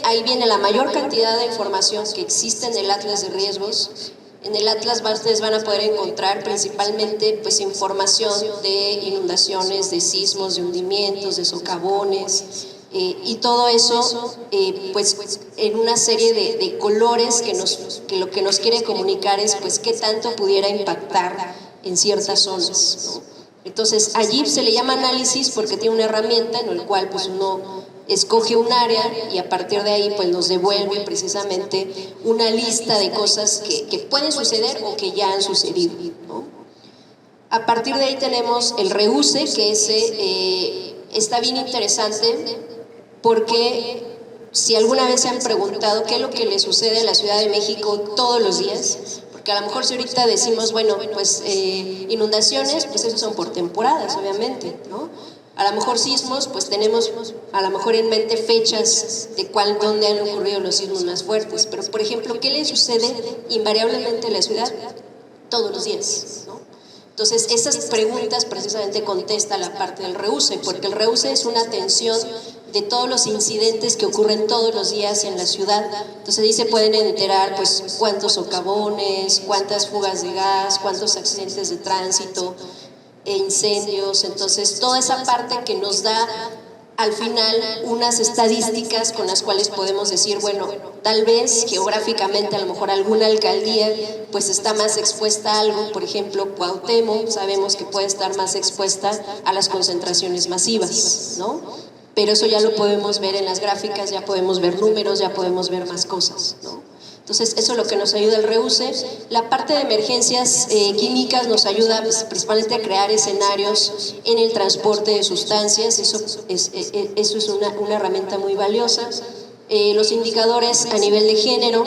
ahí viene la mayor cantidad de información que existe en el Atlas de riesgos. En el Atlas ustedes van a poder encontrar principalmente pues, información de inundaciones, de sismos, de hundimientos, de socavones, y todo eso pues en una serie de colores que lo que nos quiere comunicar es pues qué tanto pudiera impactar en ciertas zonas, ¿no? Entonces allí se le llama análisis porque tiene una herramienta en la cual pues uno escoge un área y a partir de ahí pues nos devuelve precisamente una lista de cosas que pueden suceder o que ya han sucedido, ¿no? A partir de ahí tenemos el reuse, que ese está bien interesante porque si alguna vez se han preguntado qué es lo que le sucede a la Ciudad de México todos los días, porque a lo mejor si ahorita decimos, bueno, pues inundaciones, pues esos son por temporadas, obviamente, ¿no? A lo mejor sismos, pues tenemos a lo mejor en mente fechas de dónde han ocurrido los sismos más fuertes, pero por ejemplo, ¿qué le sucede invariablemente a la ciudad? Todos los días, ¿no? Entonces, esas preguntas precisamente contesta la parte del reuse, porque el reuse es una atención de todos los incidentes que ocurren todos los días en la ciudad. Entonces ahí se pueden enterar pues cuántos socavones, cuántas fugas de gas, cuántos accidentes de tránsito, incendios. Entonces toda esa parte que nos da al final unas estadísticas con las cuales podemos decir, bueno, tal vez geográficamente a lo mejor alguna alcaldía pues está más expuesta a algo, por ejemplo Cuauhtémoc sabemos que puede estar más expuesta a las concentraciones masivas, ¿no? Pero eso ya lo podemos ver en las gráficas, ya podemos ver números, ya podemos ver más cosas, ¿no? Entonces, eso es lo que nos ayuda el reuse. La parte de emergencias químicas nos ayuda pues, principalmente a crear escenarios en el transporte de sustancias, eso es una herramienta muy valiosa. Los indicadores a nivel de género,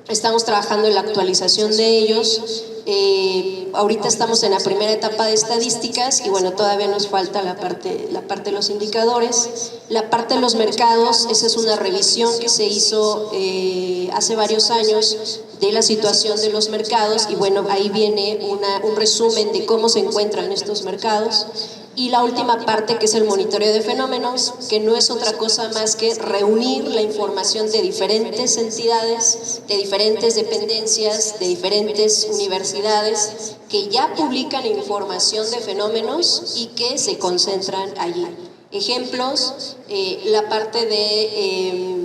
estamos trabajando en la actualización de ellos. Ahorita estamos en la primera etapa de estadísticas y bueno, todavía nos falta la parte de los indicadores. La parte de los mercados, esa es una revisión que se hizo hace varios años de la situación de los mercados y bueno, ahí viene un resumen de cómo se encuentran estos mercados. Y la última parte, que es el monitoreo de fenómenos, que no es otra cosa más que reunir la información de diferentes entidades, de diferentes dependencias, de diferentes universidades, que ya publican información de fenómenos y que se concentran allí. Ejemplos, la parte de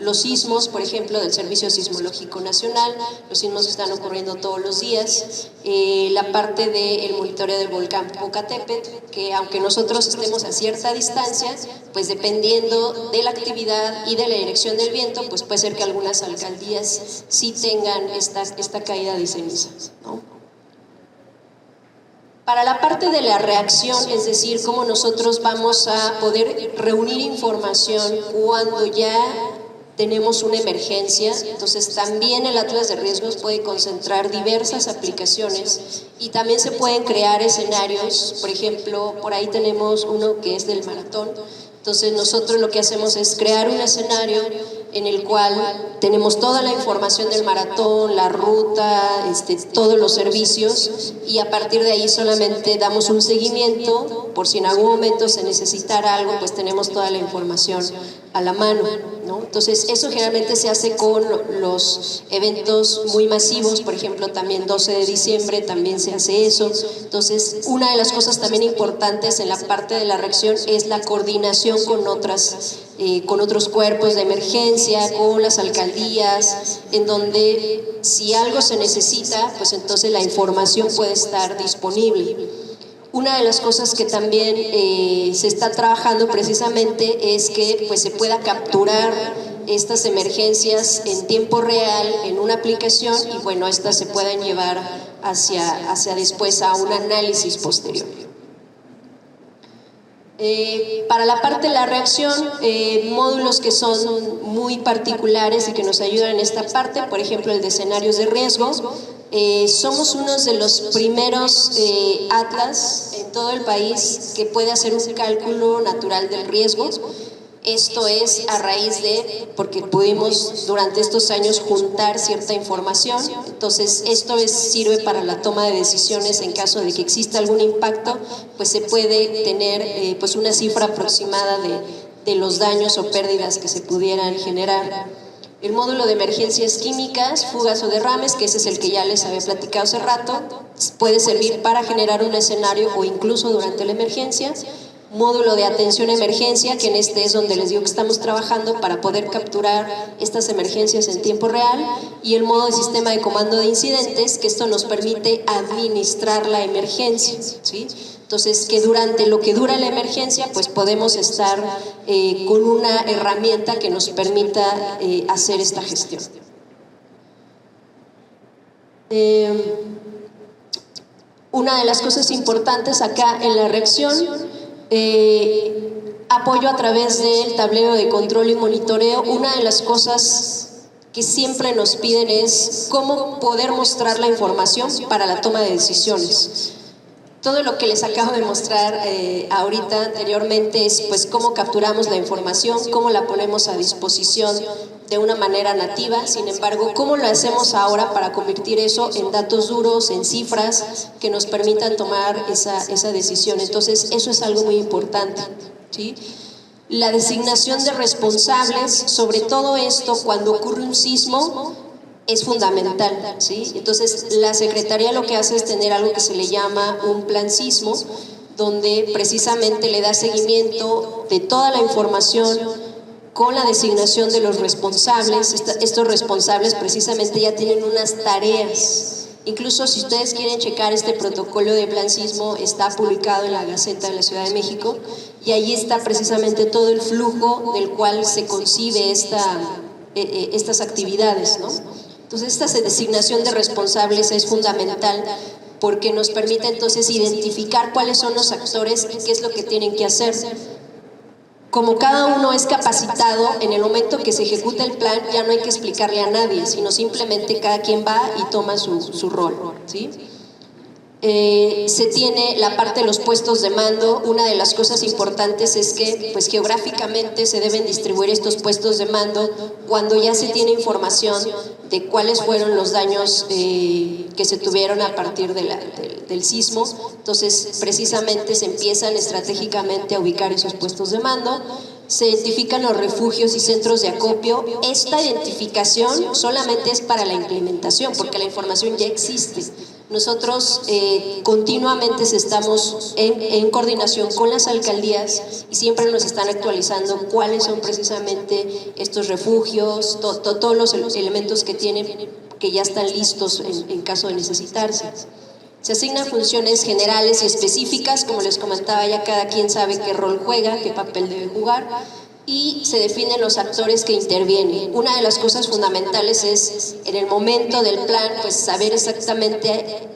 los sismos, por ejemplo, del Servicio Sismológico Nacional, los sismos que están ocurriendo todos los días, la parte del monitoreo del volcán Popocatépetl, que aunque nosotros estemos a cierta distancia, pues dependiendo de la actividad y de la dirección del viento, pues puede ser que algunas alcaldías sí tengan esta caída de ceniza, ¿no? Para la parte de la reacción, es decir, cómo nosotros vamos a poder reunir información cuando ya tenemos una emergencia, entonces también el Atlas de Riesgos puede concentrar diversas aplicaciones y también se pueden crear escenarios. Por ejemplo, por ahí tenemos uno que es del maratón. Entonces nosotros lo que hacemos es crear un escenario en el cual tenemos toda la información del maratón, la ruta, todos los servicios, y a partir de ahí solamente damos un seguimiento por si en algún momento se necesitara algo, pues tenemos toda la información a la mano, ¿no? Entonces eso generalmente se hace con los eventos muy masivos, por ejemplo también 12 de diciembre también se hace eso. Entonces una de las cosas también importantes en la parte de la reacción es la coordinación con otros cuerpos de emergencia, con las alcaldías, en donde si algo se necesita, pues entonces la información puede estar disponible. Una de las cosas que también se está trabajando precisamente es que pues, se pueda capturar estas emergencias en tiempo real en una aplicación y bueno, estas se puedan llevar hacia después a un análisis posterior. Para la parte de la reacción, módulos que son muy particulares y que nos ayudan en esta parte, por ejemplo el de escenarios de riesgo. Somos uno de los primeros atlas en todo el país que puede hacer un cálculo natural del riesgo. Esto es a raíz de, porque pudimos durante estos años juntar cierta información, entonces esto sirve para la toma de decisiones en caso de que exista algún impacto, pues se puede tener pues una cifra aproximada de los daños o pérdidas que se pudieran generar. El módulo de emergencias químicas, fugas o derrames, que ese es el que ya les había platicado hace rato, puede servir para generar un escenario o incluso durante la emergencia. Módulo de atención a emergencia, que en este es donde les digo que estamos trabajando para poder capturar estas emergencias en tiempo real, y el modo de sistema de comando de incidentes, que esto nos permite administrar la emergencia, ¿sí? Entonces, que durante lo que dura la emergencia, pues podemos estar con una herramienta que nos permita hacer esta gestión. Una de las cosas importantes acá en la reacción, apoyo a través del tablero de control y monitoreo. Una de las cosas que siempre nos piden es cómo poder mostrar la información para la toma de decisiones. Todo lo que les acabo de mostrar ahorita anteriormente es pues cómo capturamos la información, cómo la ponemos a disposición de una manera nativa. Sin embargo, cómo lo hacemos ahora para convertir eso en datos duros, en cifras que nos permitan tomar esa decisión. Entonces eso es algo muy importante, ¿sí? La designación de responsables sobre todo esto cuando ocurre un sismo es fundamental, ¿sí? Entonces la Secretaría lo que hace es tener algo que se le llama un plan sismo, donde precisamente le da seguimiento de toda la información con la designación de los responsables. Estos responsables precisamente ya tienen unas tareas. Incluso si ustedes quieren checar este protocolo de plan sismo, está publicado en la Gaceta de la Ciudad de México y ahí está precisamente todo el flujo del cual se concibe estas actividades, ¿no? Entonces esta designación de responsables es fundamental porque nos permite entonces identificar cuáles son los actores y qué es lo que tienen que hacer. Como cada uno es capacitado, en el momento que se ejecuta el plan ya no hay que explicarle a nadie, sino simplemente cada quien va y toma su rol, ¿sí? Se tiene la parte de los puestos de mando. Una de las cosas importantes es que pues, geográficamente se deben distribuir estos puestos de mando cuando ya se tiene información de cuáles fueron los daños que se tuvieron a partir del sismo. Entonces precisamente se empiezan estratégicamente a ubicar esos puestos de mando. Se identifican los refugios y centros de acopio. Esta identificación solamente es para la implementación porque la información ya existe. Nosotros continuamente estamos en coordinación con las alcaldías y siempre nos están actualizando cuáles son precisamente estos refugios, todos los elementos que tienen, que ya están listos en caso de necesitarse. Se asignan funciones generales y específicas, como les comentaba, ya cada quien sabe qué rol juega, qué papel debe jugar, y se definen los actores que intervienen. Una de las cosas fundamentales es, en el momento del plan, pues saber exactamente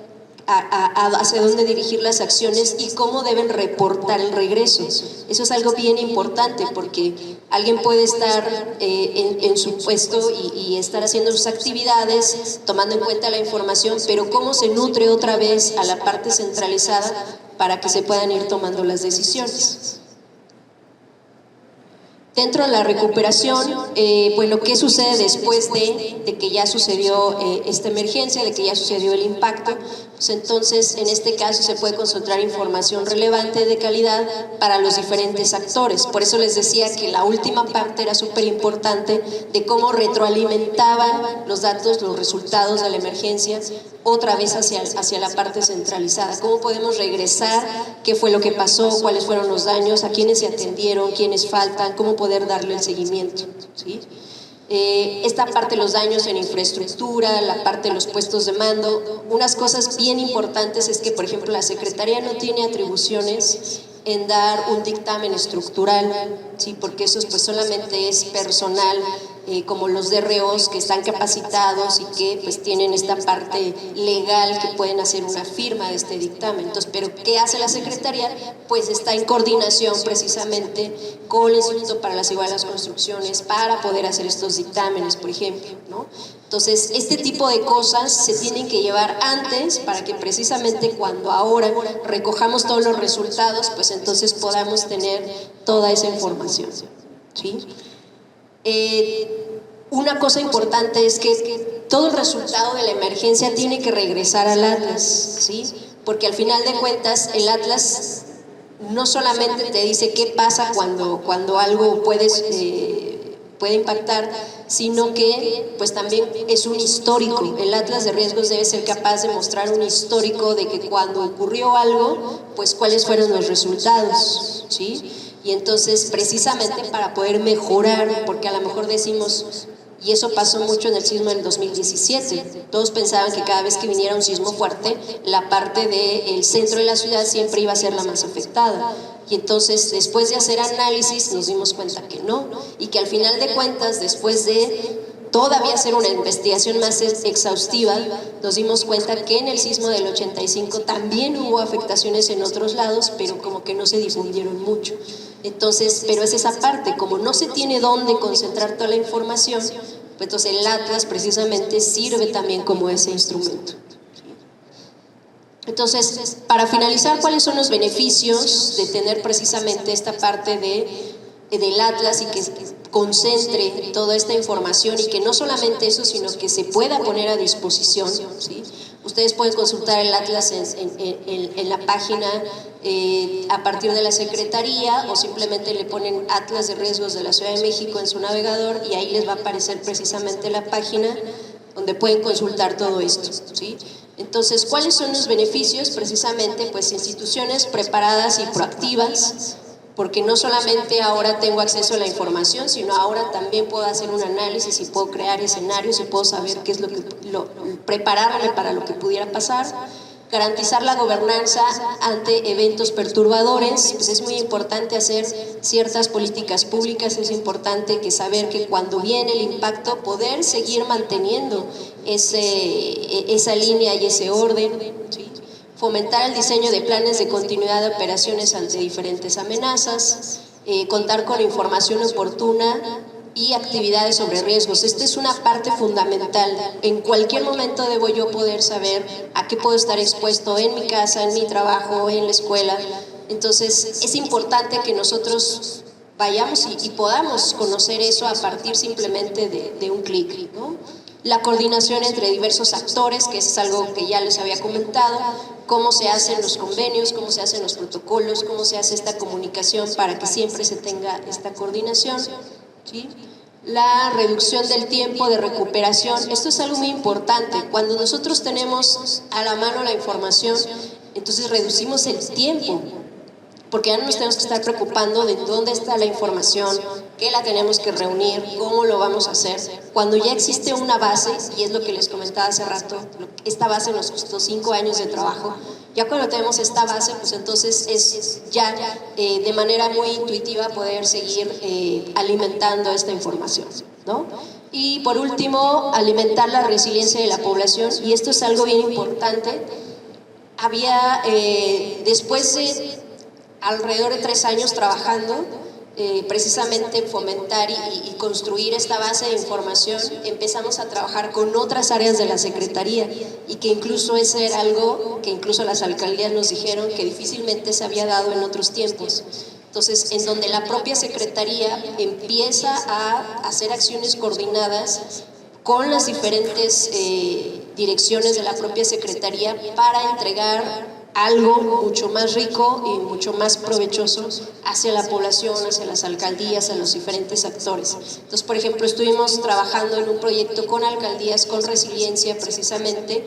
hacia dónde dirigir las acciones y cómo deben reportar el regreso. Eso es algo bien importante, porque alguien puede estar en su puesto y estar haciendo sus actividades, tomando en cuenta la información, pero cómo se nutre otra vez a la parte centralizada para que se puedan ir tomando las decisiones. Dentro de la recuperación, bueno, ¿qué sucede después de que ya sucedió esta emergencia, de que ya sucedió el impacto? Pues entonces, en este caso, se puede concentrar información relevante de calidad para los diferentes actores. Por eso les decía que la última parte era súper importante, de cómo retroalimentaban los datos, los resultados de la emergencia, otra vez hacia la parte centralizada. ¿Cómo podemos regresar? ¿Qué fue lo que pasó? ¿Cuáles fueron los daños? ¿A quiénes se atendieron? ¿Quiénes faltan? ¿Cómo poder darle el seguimiento? ¿Sí? Esta parte de los daños en infraestructura, la parte de los puestos de mando. Unas cosas bien importantes es que, por ejemplo, la Secretaría no tiene atribuciones en dar un dictamen estructural, ¿sí? Porque eso pues solamente es personal, como los DROs que están capacitados y que pues tienen esta parte legal que pueden hacer una firma de este dictamen. Entonces, ¿pero qué hace la Secretaría? Pues está en coordinación precisamente con el Instituto para la Seguridad de las Construcciones para poder hacer estos dictámenes, por ejemplo, ¿no? Entonces, este tipo de cosas se tienen que llevar antes para que precisamente cuando ahora recojamos todos los resultados, pues entonces podamos tener toda esa información, ¿sí? Una cosa importante es que todo el resultado de la emergencia tiene que regresar al Atlas, ¿sí? Porque al final de cuentas el Atlas no solamente te dice qué pasa cuando algo puede impactar, sino que pues también es un histórico. El Atlas de Riesgos debe ser capaz de mostrar un histórico de que cuando ocurrió algo, pues cuáles fueron los resultados, ¿sí? Y entonces precisamente para poder mejorar, porque a lo mejor decimos, y eso pasó mucho en el sismo del 2017, todos pensaban que cada vez que viniera un sismo fuerte, la parte del centro de la ciudad siempre iba a ser la más afectada. Y entonces, después de hacer análisis, nos dimos cuenta que no, y que al final de cuentas, después de todavía hacer una investigación más exhaustiva, nos dimos cuenta que en el sismo del 85 también hubo afectaciones en otros lados, pero como que no se difundieron mucho. Entonces, pero es esa parte, como no se tiene dónde concentrar toda la información, pues entonces el Atlas precisamente sirve también como ese instrumento. Entonces, para finalizar, ¿cuáles son los beneficios de tener precisamente esta parte del Atlas y que concentre toda esta información y que no solamente eso, sino que se pueda poner a disposición, ¿sí? Ustedes pueden consultar el Atlas en la página a partir de la Secretaría, o simplemente le ponen Atlas de Riesgos de la Ciudad de México en su navegador y ahí les va a aparecer precisamente la página donde pueden consultar todo esto, ¿sí? Entonces, ¿cuáles son los beneficios? Precisamente, pues instituciones preparadas y proactivas, porque no solamente ahora tengo acceso a la información, sino ahora también puedo hacer un análisis y puedo crear escenarios y puedo saber qué es prepararme para lo que pudiera pasar. Garantizar la gobernanza ante eventos perturbadores, pues es muy importante hacer ciertas políticas públicas, es importante que saber que cuando viene el impacto poder seguir manteniendo esa línea y ese orden, ¿sí? Fomentar el diseño de planes de continuidad de operaciones ante diferentes amenazas, contar con información oportuna y actividades sobre riesgos. Esta es una parte fundamental. En cualquier momento debo yo poder saber a qué puedo estar expuesto en mi casa, en mi trabajo, en la escuela. Entonces es importante que nosotros vayamos y podamos conocer eso a partir simplemente de un clic, ¿no? La coordinación entre diversos actores, que es algo que ya les había comentado, cómo se hacen los convenios, cómo se hacen los protocolos, cómo se hace esta comunicación para que siempre se tenga esta coordinación, ¿sí? la reducción del tiempo de recuperación. Esto es algo muy importante. Cuando nosotros tenemos a la mano la información, entonces reducimos el tiempo, porque ya no nos tenemos que estar preocupando de dónde está la información, qué la tenemos que reunir, cómo lo vamos a hacer. Cuando ya existe una base, y es lo que les comentaba hace rato, esta base nos costó 5 años de trabajo. Ya cuando tenemos esta base, pues entonces es ya de manera muy intuitiva poder seguir alimentando esta información, ¿no? Y por último, alimentar la resiliencia de la población, y esto es algo bien importante. Había, después de alrededor de 3 años trabajando, precisamente fomentar y construir esta base de información, empezamos a trabajar con otras áreas de la Secretaría, y que incluso ese era algo que incluso las alcaldías nos dijeron que difícilmente se había dado en otros tiempos. Entonces, en donde la propia Secretaría empieza a hacer acciones coordinadas con las diferentes direcciones de la propia Secretaría para entregar algo mucho más rico y mucho más provechoso hacia la población, hacia las alcaldías, a los diferentes actores. Entonces, por ejemplo, estuvimos trabajando en un proyecto con alcaldías con resiliencia, precisamente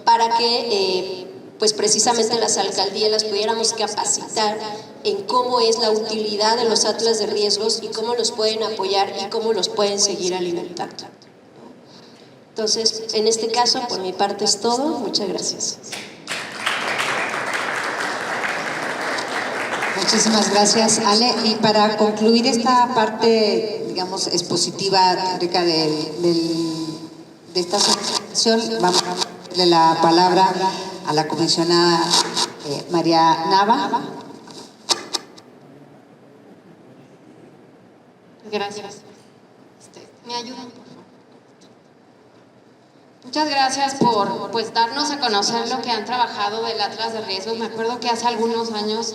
para que pues precisamente las alcaldías las pudiéramos capacitar en cómo es la utilidad de los atlas de riesgos y cómo los pueden apoyar y cómo los pueden seguir alimentando. Entonces, en este caso, por mi parte es todo. Muchas gracias. Muchísimas gracias, Ale. Y para concluir esta parte, digamos, expositiva, Rica, de esta sesión, vamos a darle la palabra a la comisionada María Nava. Gracias. ¿Me ayudan, por favor? Muchas gracias por darnos a conocer lo que han trabajado del Atlas de Riesgos. Me acuerdo que hace algunos años,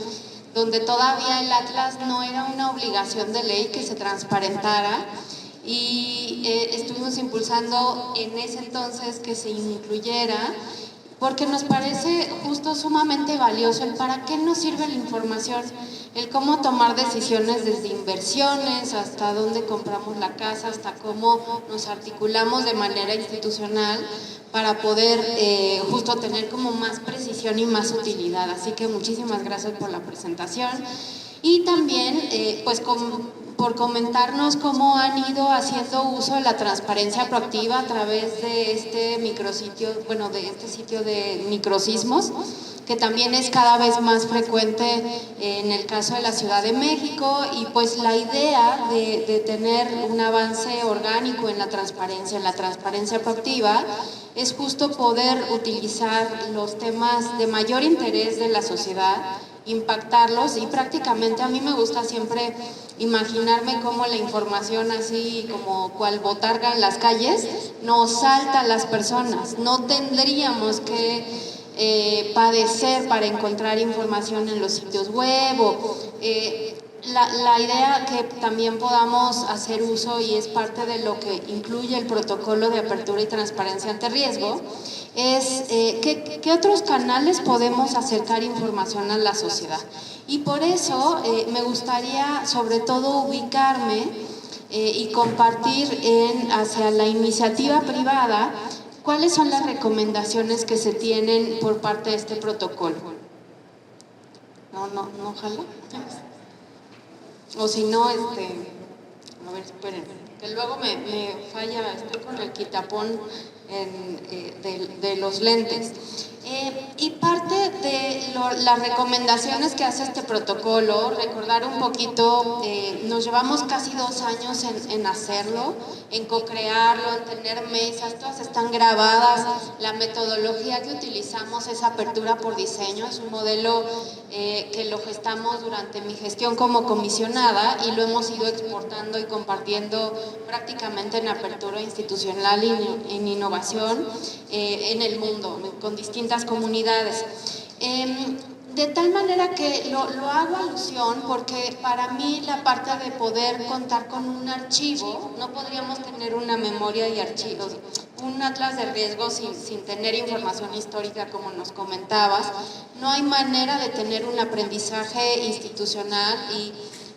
donde todavía el Atlas no era una obligación de ley que se transparentara, y estuvimos impulsando en ese entonces que se incluyera, porque nos parece justo sumamente valioso el para qué nos sirve la información, el cómo tomar decisiones desde inversiones, hasta dónde compramos la casa, hasta cómo nos articulamos de manera institucional para poder justo tener como más precisión y más utilidad. Así que muchísimas gracias por la presentación, y también por comentarnos cómo han ido haciendo uso de la transparencia proactiva a través de este micrositio, de este sitio de microsismos, que también es cada vez más frecuente en el caso de la Ciudad de México, y pues la idea de tener un avance orgánico en la transparencia proactiva, es justo poder utilizar los temas de mayor interés de la sociedad, impactarlos, y prácticamente a mí me gusta siempre imaginarme cómo la información, así como cual botarga en las calles, nos salta a las personas. No tendríamos que padecer para encontrar información en los sitios web la idea que también podamos hacer uso, y es parte de lo que incluye el protocolo de apertura y transparencia ante riesgo, es ¿qué otros canales podemos acercar información a la sociedad? Y por eso me gustaría sobre todo ubicarme y compartir hacia la iniciativa privada cuáles son las recomendaciones que se tienen por parte de este protocolo. No jala. O si no, a ver, esperen, que luego me falla, estoy con el quitapón de los lentes. Y parte de las recomendaciones que hace este protocolo, recordar un poquito, nos llevamos casi 2 años en hacerlo, en co-crearlo, en tener mesas, todas están grabadas. La metodología que utilizamos es apertura por diseño, es un modelo que lo gestamos durante mi gestión como comisionada, y lo hemos ido exportando y compartiendo prácticamente en apertura institucional y en innovación en el mundo, con distintas comunidades. De tal manera que lo hago alusión porque para mí la parte de poder contar con un archivo, no podríamos tener una memoria y archivos, un atlas de riesgos sin tener información histórica, como nos comentabas. No hay manera de tener un aprendizaje institucional y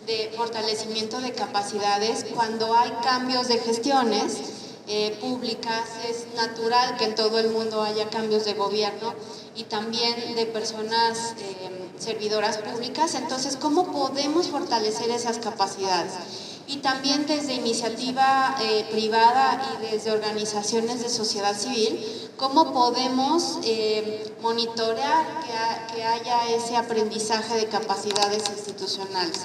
de fortalecimiento de capacidades cuando hay cambios de gestiones públicas. Es natural que en todo el mundo haya cambios de gobierno y también de personas servidoras públicas. Entonces, ¿cómo podemos fortalecer esas capacidades? Y también desde iniciativa privada y desde organizaciones de sociedad civil, ¿cómo podemos monitorear que haya ese aprendizaje de capacidades institucionales?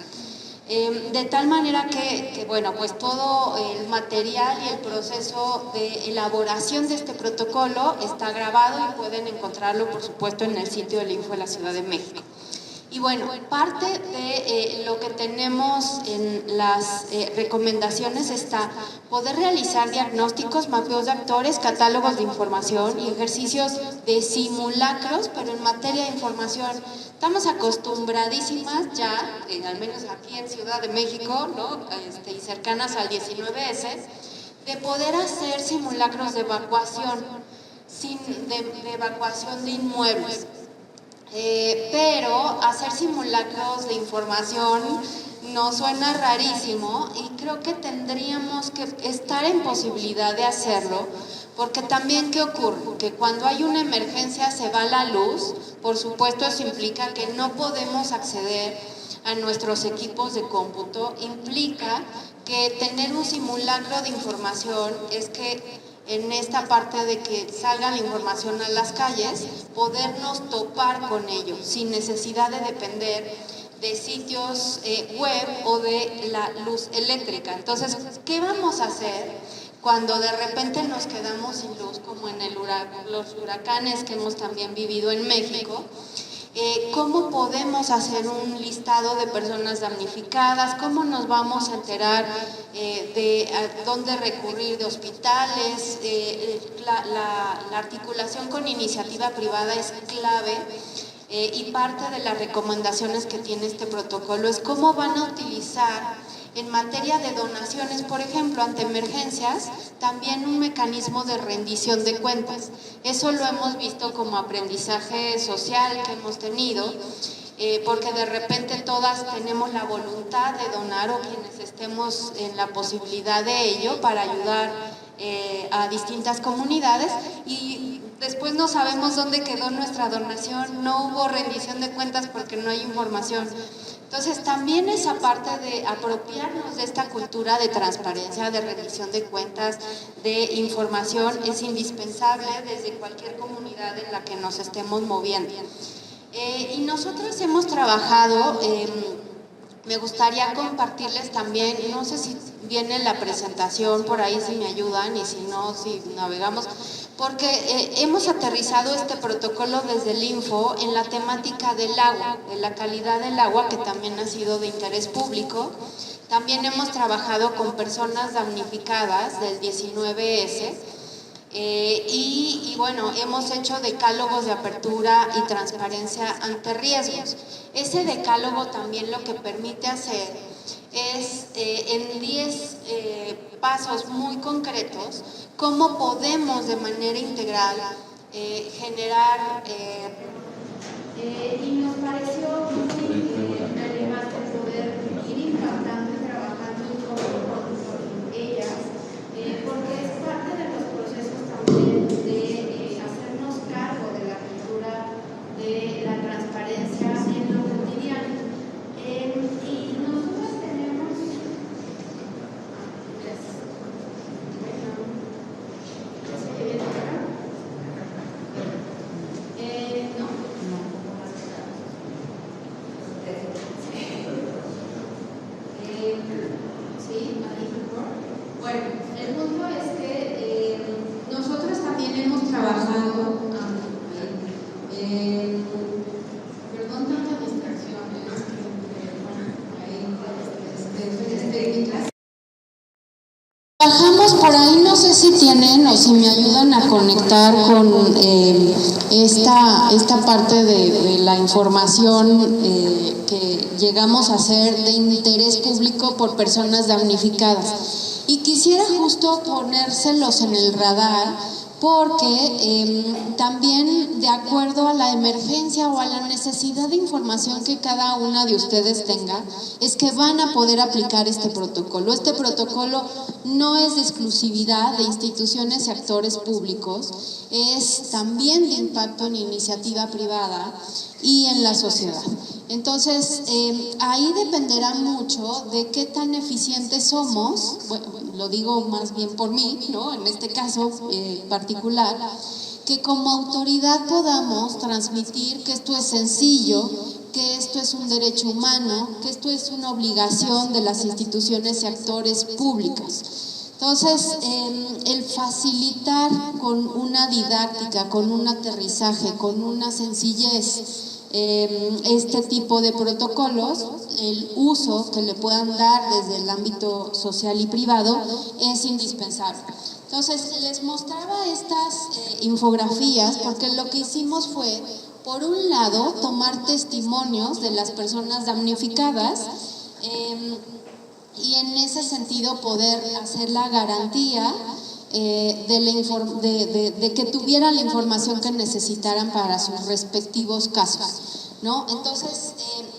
De tal manera que, bueno, pues todo el material y el proceso de elaboración de este protocolo está grabado y pueden encontrarlo, por supuesto, en el sitio del Info de la Ciudad de México. Y bueno, parte de lo que tenemos en las recomendaciones está poder realizar diagnósticos, mapeos de actores, catálogos de información y ejercicios de simulacros, pero en materia de información estamos acostumbradísimas ya, al menos aquí en Ciudad de México, ¿no? Y cercanas al 19S, de poder hacer simulacros de evacuación, de evacuación de inmuebles. Pero hacer simulacros de información nos suena rarísimo y creo que tendríamos que estar en posibilidad de hacerlo, porque también ¿qué ocurre? Que cuando hay una emergencia se va la luz, por supuesto eso implica que no podemos acceder a nuestros equipos de cómputo, implica que tener un simulacro de información es que en esta parte de que salga la información a las calles, podernos topar con ello, sin necesidad de depender de sitios web o de la luz eléctrica. Entonces, ¿qué vamos a hacer cuando de repente nos quedamos sin luz, como en los huracanes que hemos también vivido en México? ¿Cómo podemos hacer un listado de personas damnificadas? ¿Cómo nos vamos a enterar de a dónde recurrir de hospitales? La articulación con iniciativa privada es clave y parte de las recomendaciones que tiene este protocolo es cómo van a utilizar en materia de donaciones, por ejemplo, ante emergencias, también un mecanismo de rendición de cuentas. Eso lo hemos visto como aprendizaje social que hemos tenido, porque de repente todas tenemos la voluntad de donar o quienes estemos en la posibilidad de ello para ayudar a distintas comunidades y después no sabemos dónde quedó nuestra donación, no hubo rendición de cuentas porque no hay información. Entonces, también esa parte de apropiarnos de esta cultura de transparencia, de rendición de cuentas, de información, es indispensable desde cualquier comunidad en la que nos estemos moviendo. Y nosotros hemos trabajado, me gustaría compartirles también, no sé si viene la presentación por ahí, si me ayudan, y si no, si navegamos, porque hemos aterrizado este protocolo desde el Info en la temática del agua, de la calidad del agua, que también ha sido de interés público. También hemos trabajado con personas damnificadas del 19S y bueno, hemos hecho decálogos de apertura y transparencia ante riesgos. Ese decálogo también lo que permite hacer es en 10 pasos muy concretos cómo podemos de manera integral generar y nos pareció muy relevante poder ir impactando y trabajando con ellas porque es parte de los procesos también de hacernos cargo de la cultura de la transparencia en lo cotidiano. Y nosotros tenemos bueno, el punto es que nosotros también hemos trabajado perdón, tantas distracciones técnicas. Trabajamos por ahí, no sé si tienen o si me ayudan a conectar con esta parte de la información que llegamos a hacer de interés público por personas damnificadas. Y quisiera justo ponérselos en el radar porque también de acuerdo a la emergencia o a la necesidad de información que cada una de ustedes tenga, es que van a poder aplicar este protocolo. Este protocolo no es de exclusividad de instituciones y actores públicos, es también de impacto en iniciativa privada y en la sociedad. Entonces, ahí dependerá mucho de qué tan eficientes somos, bueno, lo digo más bien por mí, ¿no? En este caso particular, que como autoridad podamos transmitir que esto es sencillo, que esto es un derecho humano, que esto es una obligación de las instituciones y actores públicos. Entonces, el facilitar con una didáctica, con un aterrizaje, con una sencillez, este tipo de protocolos, el uso que le puedan dar desde el ámbito social y privado es indispensable. Entonces, les mostraba estas infografías porque lo que hicimos fue, por un lado, tomar testimonios de las personas damnificadas y en ese sentido poder hacer la garantía de que tuvieran la información que necesitaran para sus respectivos casos, ¿no? Entonces,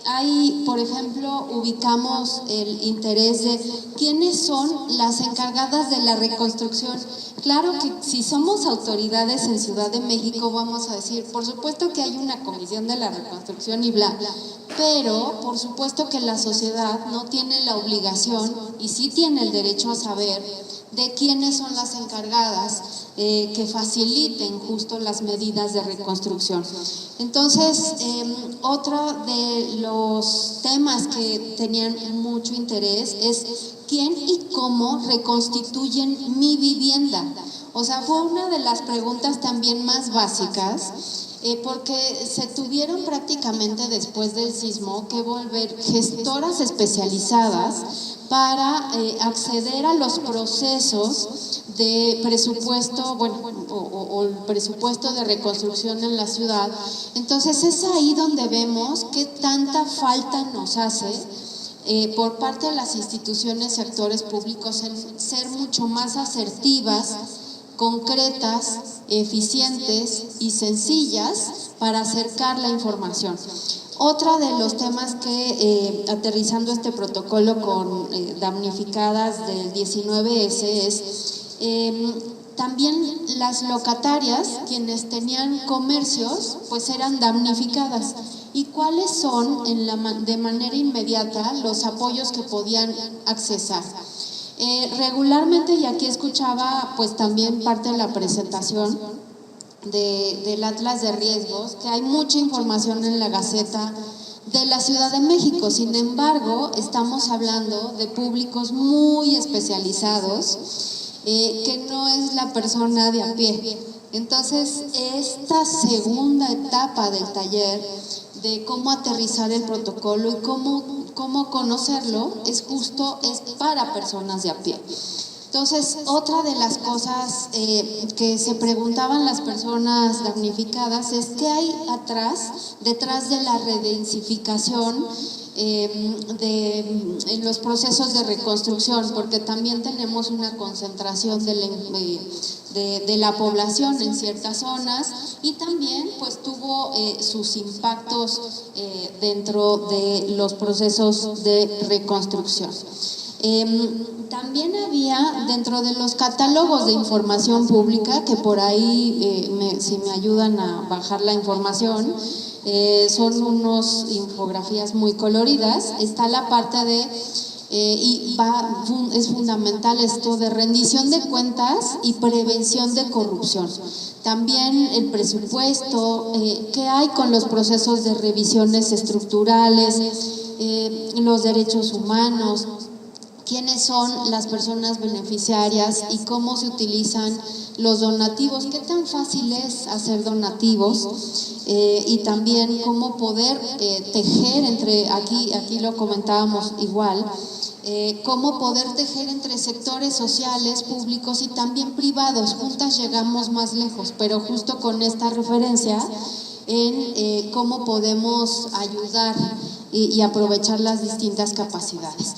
ahí, por ejemplo, ubicamos el interés de quiénes son las encargadas de la reconstrucción. Claro que si somos autoridades en Ciudad de México vamos a decir, por supuesto que hay una comisión de la reconstrucción y bla, pero por supuesto que la sociedad no tiene la obligación y sí tiene el derecho a saber de quiénes son las encargadas que faciliten justo las medidas de reconstrucción. Entonces, otro de los temas que tenían mucho interés es quién y cómo reconstituyen mi vivienda. O sea, fue una de las preguntas también más básicas, porque se tuvieron prácticamente después del sismo que volver gestoras especializadas para acceder a los procesos de presupuesto, bueno, o el presupuesto de reconstrucción en la ciudad. Entonces es ahí donde vemos qué tanta falta nos hace por parte de las instituciones y actores públicos en ser mucho más asertivas, concretas, eficientes y sencillas para acercar la información. Otra de los temas que, aterrizando este protocolo con damnificadas del 19S es también las locatarias, quienes tenían comercios, pues eran damnificadas. ¿Y cuáles son de manera inmediata los apoyos que podían accesar? Regularmente, y aquí escuchaba pues también parte de la presentación del Atlas de Riesgos, que hay mucha información en la Gaceta de la Ciudad de México. Sin embargo, estamos hablando de públicos muy especializados, que no es la persona de a pie. Entonces, esta segunda etapa del taller de cómo aterrizar el protocolo y cómo conocerlo es para personas de a pie. Entonces, otra de las cosas que se preguntaban las personas damnificadas es qué hay detrás de la redensificación en los procesos de reconstrucción, porque también tenemos una concentración de la población en ciertas zonas y también pues tuvo sus impactos dentro de los procesos de reconstrucción. También había dentro de los catálogos de información pública, que por ahí si me ayudan a bajar la información, son unas infografías muy coloridas. Está la parte de es fundamental esto de rendición de cuentas y prevención de corrupción. También el presupuesto, qué hay con los procesos de revisiones estructurales, los derechos humanos, quiénes son las personas beneficiarias y cómo se utilizan los donativos, qué tan fácil es hacer donativos, y también cómo poder tejer aquí lo comentábamos igual, cómo poder tejer entre sectores sociales, públicos y también privados. Juntas llegamos más lejos, pero justo con esta referencia en cómo podemos ayudar y aprovechar las distintas capacidades.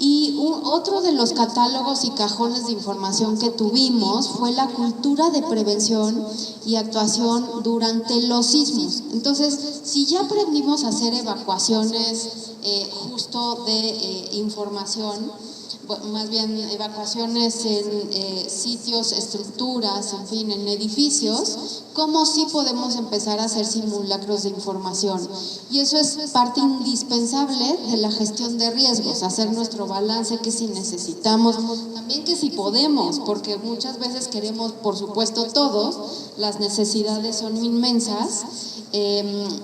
Y otro de los catálogos y cajones de información que tuvimos fue la cultura de prevención y actuación durante los sismos. Entonces, si ya aprendimos a hacer evacuaciones justo de información, más bien evacuaciones en sitios, estructuras, en fin, en edificios, ¿cómo sí podemos empezar a hacer simulacros de información? Y eso es parte indispensable de la gestión de riesgos, hacer nuestro balance, que si necesitamos, también que si podemos, porque muchas veces queremos, por supuesto todos, las necesidades son inmensas.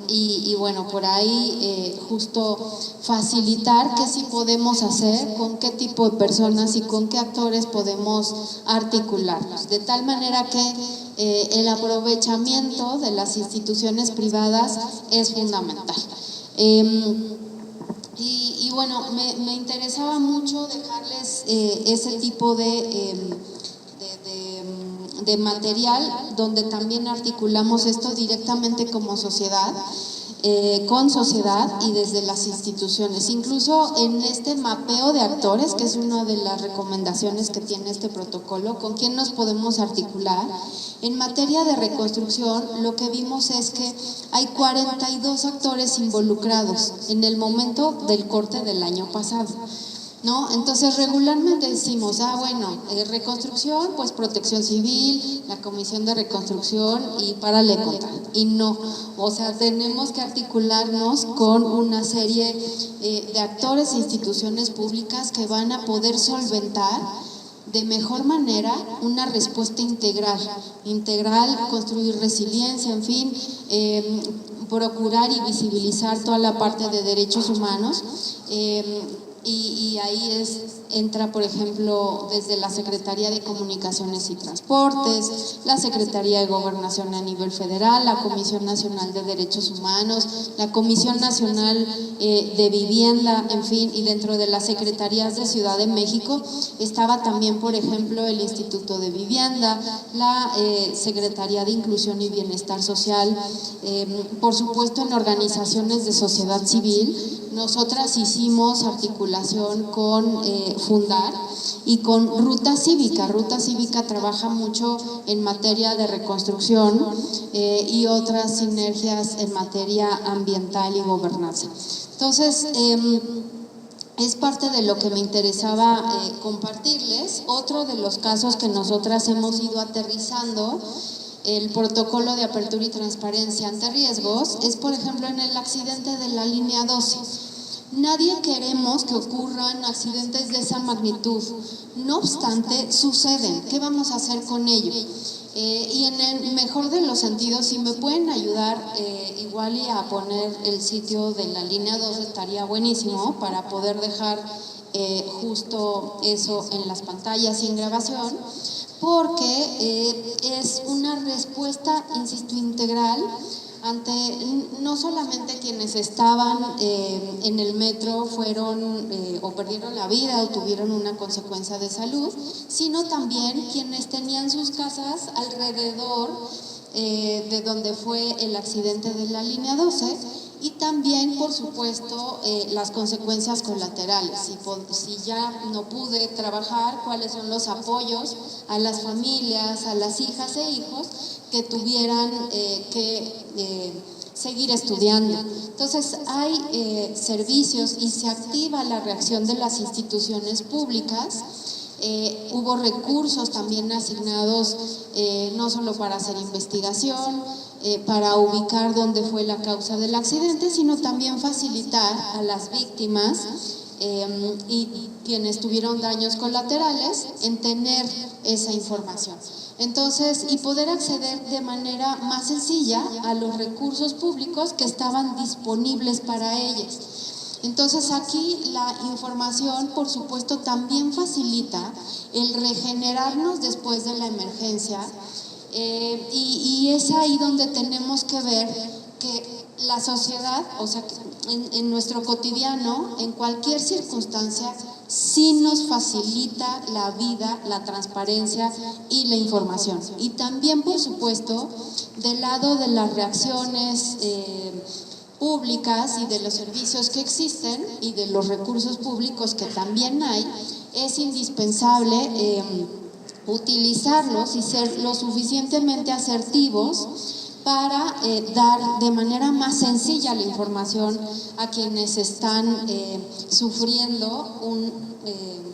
Y bueno, por ahí justo facilitar qué sí podemos hacer, con qué tipo de personas y con qué actores podemos articularnos, de tal manera que el aprovechamiento de las instituciones privadas es fundamental. Y bueno, me interesaba mucho dejarles ese tipo de material, donde también articulamos esto directamente como sociedad, con sociedad y desde las instituciones. Incluso en este mapeo de actores, que es una de las recomendaciones que tiene este protocolo, con quién nos podemos articular. En materia de reconstrucción, lo que vimos es que hay 42 actores involucrados en el momento del corte del año pasado, ¿no? Entonces regularmente decimos, reconstrucción, pues Protección Civil, la Comisión de Reconstrucción y párale de contar. Y no, o sea, tenemos que articularnos con una serie de actores e instituciones públicas que van a poder solventar de mejor manera una respuesta integral, construir resiliencia, en fin, procurar y visibilizar toda la parte de derechos humanos. Y ahí entra, por ejemplo, desde la Secretaría de Comunicaciones y Transportes, la Secretaría de Gobernación a nivel federal, la Comisión Nacional de Derechos Humanos, la Comisión Nacional de Vivienda, en fin, y dentro de las secretarías de Ciudad de México estaba también, por ejemplo, el Instituto de Vivienda, la Secretaría de Inclusión y Bienestar Social, por supuesto en organizaciones de sociedad civil. Nosotras hicimos articulación con Fundar y con Ruta Cívica. Ruta Cívica trabaja mucho en materia de reconstrucción y otras sinergias en materia ambiental y gobernanza. Entonces, es parte de lo que me interesaba compartirles. Otro de los casos que nosotras hemos ido aterrizando, el protocolo de apertura y transparencia ante riesgos, es por ejemplo en el accidente de la línea 12. Nadie queremos que ocurran accidentes de esa magnitud, no obstante suceden. ¿Qué vamos a hacer con ello? Y en el mejor de los sentidos, si me pueden ayudar igual y a poner el sitio de la línea 2 estaría buenísimo para poder dejar justo eso en las pantallas y en grabación, porque es una respuesta, insisto, integral ante no solamente quienes estaban en el metro fueron o perdieron la vida o tuvieron una consecuencia de salud, sino también quienes tenían sus casas alrededor de donde fue el accidente de la línea 12, y también, por supuesto, las consecuencias colaterales. Si ya no pude trabajar, cuáles son los apoyos a las familias, a las hijas e hijos que tuvieran que seguir estudiando. Entonces hay servicios y se activa la reacción de las instituciones públicas. Hubo recursos también asignados no solo para hacer investigación, para ubicar dónde fue la causa del accidente, sino también facilitar a las víctimas y quienes tuvieron daños colaterales en tener esa información. Entonces, y poder acceder de manera más sencilla a los recursos públicos que estaban disponibles para ellos. Entonces aquí la información, por supuesto, también facilita el regenerarnos después de la emergencia, y es ahí donde tenemos que ver que la sociedad, o sea, en nuestro cotidiano, en cualquier circunstancia, sí nos facilita la vida, la transparencia y la información. Y también, por supuesto, del lado de las reacciones públicas y de los servicios que existen y de los recursos públicos que también hay, es indispensable utilizarlos y ser lo suficientemente asertivos para dar de manera más sencilla la información a quienes están sufriendo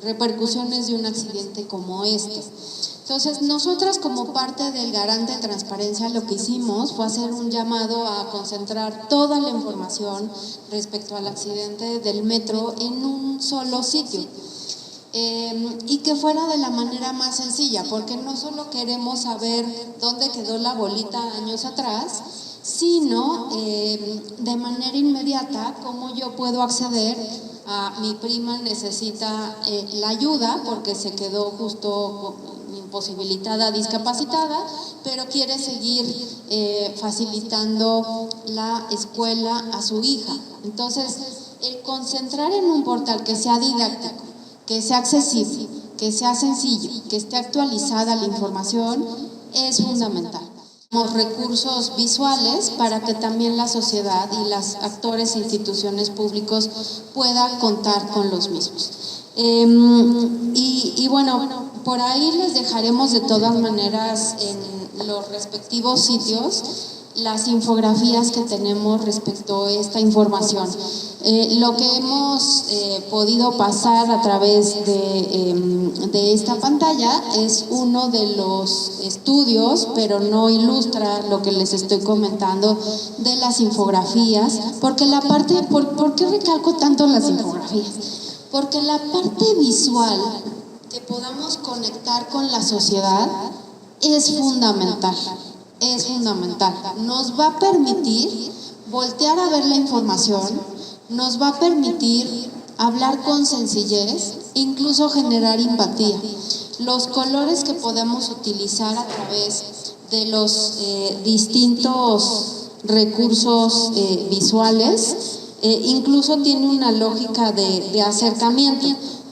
repercusiones de un accidente como este. Entonces, nosotras como parte del Garante de Transparencia lo que hicimos fue hacer un llamado a concentrar toda la información respecto al accidente del metro en un solo sitio. Y que fuera de la manera más sencilla, porque no solo queremos saber dónde quedó la bolita años atrás, sino de manera inmediata cómo yo puedo acceder a mi prima necesita la ayuda porque se quedó justo imposibilitada, discapacitada, pero quiere seguir facilitando la escuela a su hija. Entonces, el concentrar en un portal que sea didáctico, que sea accesible, que sea sencillo, que esté actualizada la información, es fundamental. Tenemos recursos visuales para que también la sociedad y los actores e instituciones públicos puedan contar con los mismos. Y bueno, por ahí les dejaremos de todas maneras en los respectivos sitios las infografías que tenemos respecto a esta información. Lo que hemos podido pasar a través de esta pantalla es uno de los estudios, pero no ilustra lo que les estoy comentando de las infografías, porque la parte, ¿por qué recalco tanto las infografías? Porque la parte visual que podamos conectar con la sociedad es fundamental. Es fundamental. Nos va a permitir voltear a ver la información, nos va a permitir hablar con sencillez, incluso generar empatía. Los colores que podemos utilizar a través de los distintos recursos visuales, incluso tiene una lógica de acercamiento.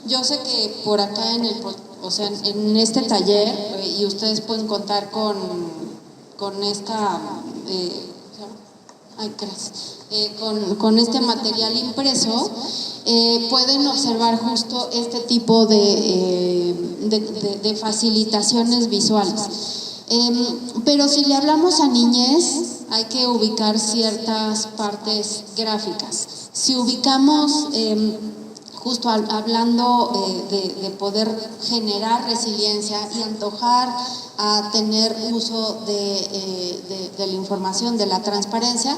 Yo sé que por acá en este taller, y ustedes pueden contar con esta con este material impreso, pueden observar justo este tipo de facilitaciones visuales. Pero si le hablamos a niñez, hay que ubicar ciertas partes gráficas. Si ubicamos, justo hablando de poder generar resiliencia y antojar a tener uso de la información, de la transparencia,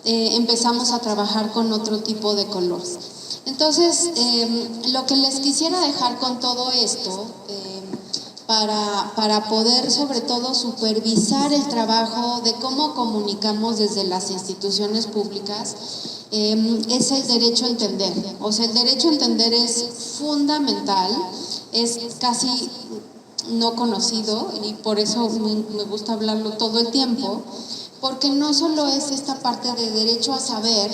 empezamos a trabajar con otro tipo de colores. Entonces, lo que les quisiera dejar con todo esto, para poder sobre todo supervisar el trabajo de cómo comunicamos desde las instituciones públicas, es el derecho a entender. O sea, el derecho a entender es fundamental, es casi no conocido y por eso me gusta hablarlo todo el tiempo, porque no solo es esta parte de derecho a saber,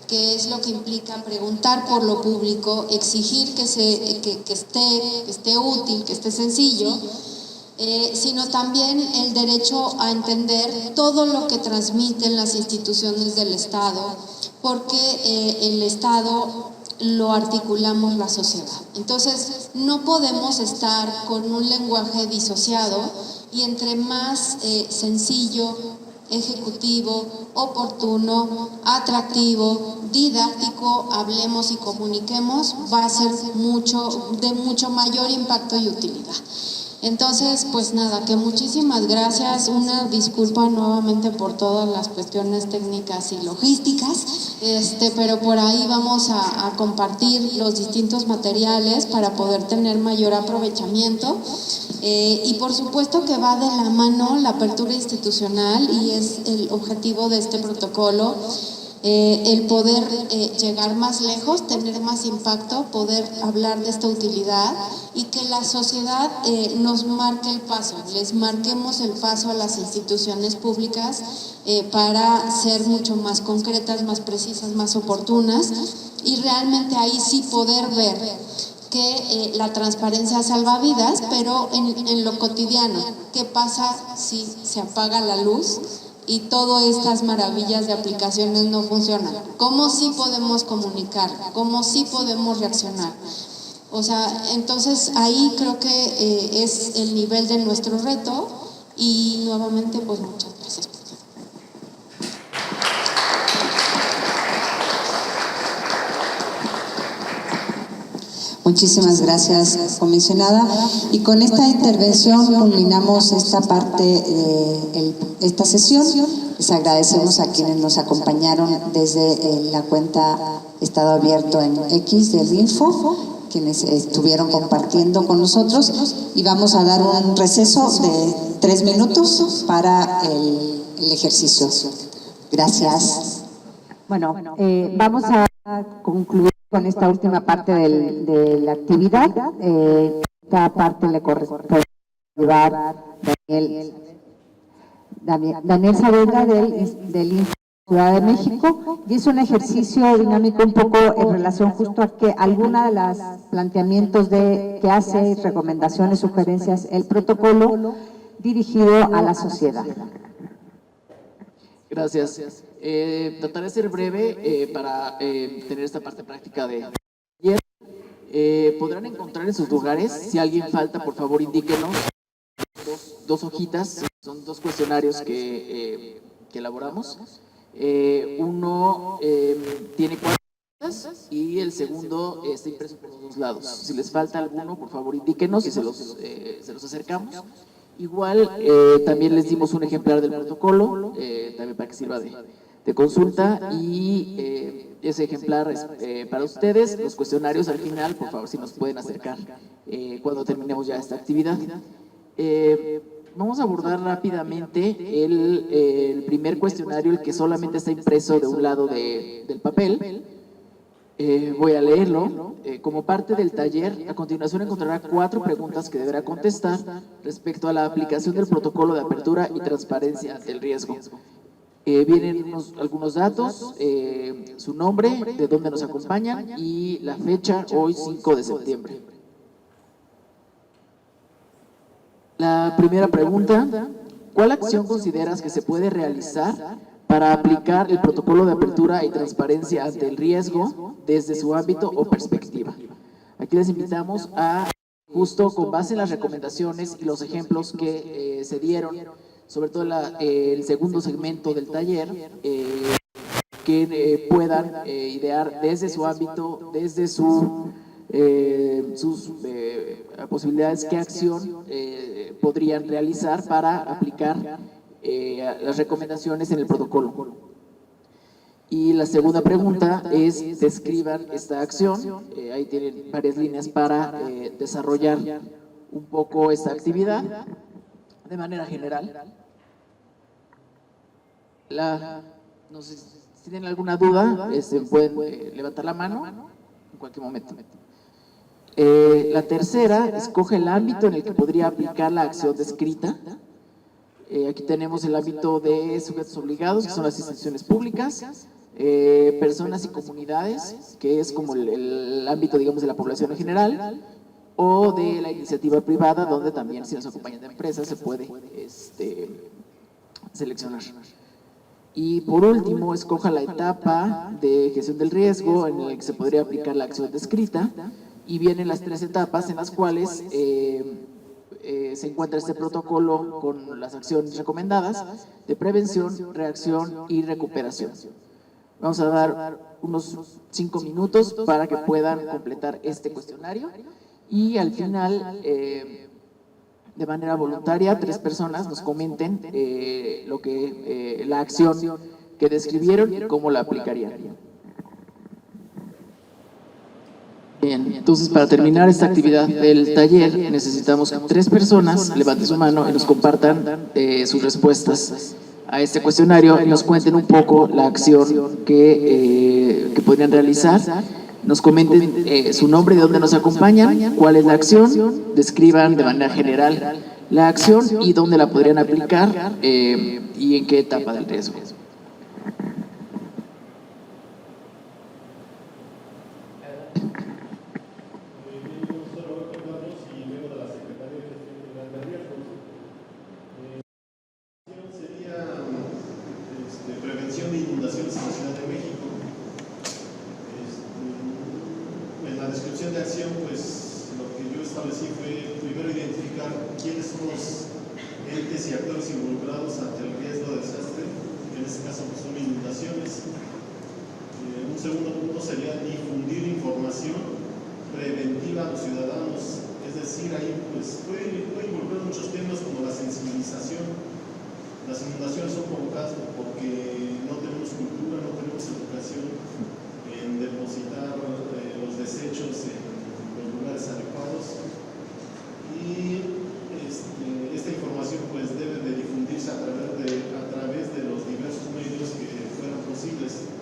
que es lo que implica preguntar por lo público, exigir que esté útil, que esté sencillo, sino también el derecho a entender todo lo que transmiten las instituciones del Estado, porque el Estado lo articulamos la sociedad. Entonces, no podemos estar con un lenguaje disociado y entre más sencillo, ejecutivo, oportuno, atractivo, didáctico, hablemos y comuniquemos, va a ser de mucho mayor impacto y utilidad. Entonces, pues nada, que muchísimas gracias, una disculpa nuevamente por todas las cuestiones técnicas y logísticas, pero por ahí vamos a compartir los distintos materiales para poder tener mayor aprovechamiento, y por supuesto que va de la mano la apertura institucional y es el objetivo de este protocolo, el poder llegar más lejos, tener más impacto, poder hablar de esta utilidad y que la sociedad nos marque el paso, les marquemos el paso a las instituciones públicas para ser mucho más concretas, más precisas, más oportunas y realmente ahí sí poder ver que la transparencia salva vidas, pero en lo cotidiano. ¿Qué pasa si se apaga la luz? y todas estas maravillas de aplicaciones no funcionan? ¿Cómo sí podemos comunicar? ¿Cómo sí podemos reaccionar? O sea, entonces ahí creo que es el nivel de nuestro reto y nuevamente pues muchas gracias. Muchísimas gracias, comisionada. Y con esta intervención culminamos esta parte de esta sesión. Les agradecemos a quienes nos acompañaron desde la cuenta Estado Abierto en X del Info, quienes estuvieron compartiendo con nosotros, y vamos a dar un receso de 3 minutos para el ejercicio. Gracias. Bueno, vamos a concluir con esta última parte de la actividad. Esta parte le corresponde llevar Daniel Saavedra del Info Ciudad de México, y es un ejercicio dinámico un poco en relación justo a que alguna de los planteamientos que hace, recomendaciones, sugerencias, el protocolo dirigido a la sociedad. Gracias. Trataré de ser breve para tener esta parte práctica de ayer. Podrán encontrar en sus lugares, si alguien falta, por favor indíquenos, dos hojitas, son 2 cuestionarios que elaboramos. Uno tiene 4 hojitas y el segundo está impreso por los 2 lados. Si les falta alguno, por favor indíquenos y se los acercamos. Igual, también les dimos un ejemplar del protocolo, también para que sirva de consulta, y ese ejemplar es para ustedes. Los cuestionarios al final, por favor, si nos pueden acercar cuando terminemos ya esta actividad. Vamos a abordar rápidamente el primer cuestionario, el que solamente está impreso de un lado del papel. Voy a leerlo. Como parte del taller, a continuación encontrará 4 preguntas que deberá contestar respecto a la aplicación del protocolo de apertura y transparencia ante el riesgo. Vienen algunos datos, su nombre, de dónde nos acompañan y la fecha, hoy 5 de septiembre. La primera pregunta: ¿cuál acción consideras que se puede realizar para aplicar el protocolo de apertura y transparencia ante el riesgo desde su ámbito o perspectiva? Aquí les invitamos a, justo con base en las recomendaciones y los ejemplos que se dieron, sobre todo el segundo segmento del taller, que puedan idear desde su ámbito, desde sus posibilidades, qué acción podrían realizar para aplicar las recomendaciones en el protocolo. Y la segunda pregunta es: describan esta acción. Ahí tienen varias líneas para desarrollar un poco esta actividad de manera general. No sé si tienen alguna duda, pueden levantar la mano en cualquier momento. La tercera: escoge el ámbito en el que podría aplicar la acción descrita. Aquí tenemos el ámbito de sujetos obligados, que son las instituciones públicas, personas y comunidades, que es como el ámbito, digamos, de la población en general, o de la iniciativa privada, donde también, si nos acompañan de empresas, se puede seleccionar. Y por último, escoja la etapa de gestión del riesgo en la que se podría aplicar la acción descrita, y vienen las 3 etapas en las cuales se encuentra este protocolo con las acciones recomendadas de prevención, reacción y recuperación. Vamos a dar unos 5 minutos para que puedan completar este cuestionario, y al final, de manera voluntaria, 3 personas nos comenten la acción que describieron y cómo la aplicarían. Bien, entonces, para terminar esta actividad del taller, necesitamos que 3 personas levanten su mano y nos compartan sus respuestas a este cuestionario y nos cuenten un poco la acción que podrían realizar. Nos comenten su nombre, de dónde nos acompañan, cuál es la acción, describan de manera general la acción y dónde la podrían aplicar y en qué etapa del riesgo. entes y actores involucrados ante el riesgo de desastre, que en este caso pues, son inundaciones. Un segundo punto sería difundir información preventiva a los ciudadanos, es decir, ahí pues, puede involucrar muchos temas como la sensibilización. Las inundaciones son provocadas porque no tenemos cultura, no tenemos educación en depositar los desechos en los lugares adecuados, y esta información pues debe de difundirse a través de los diversos medios que fueran posibles.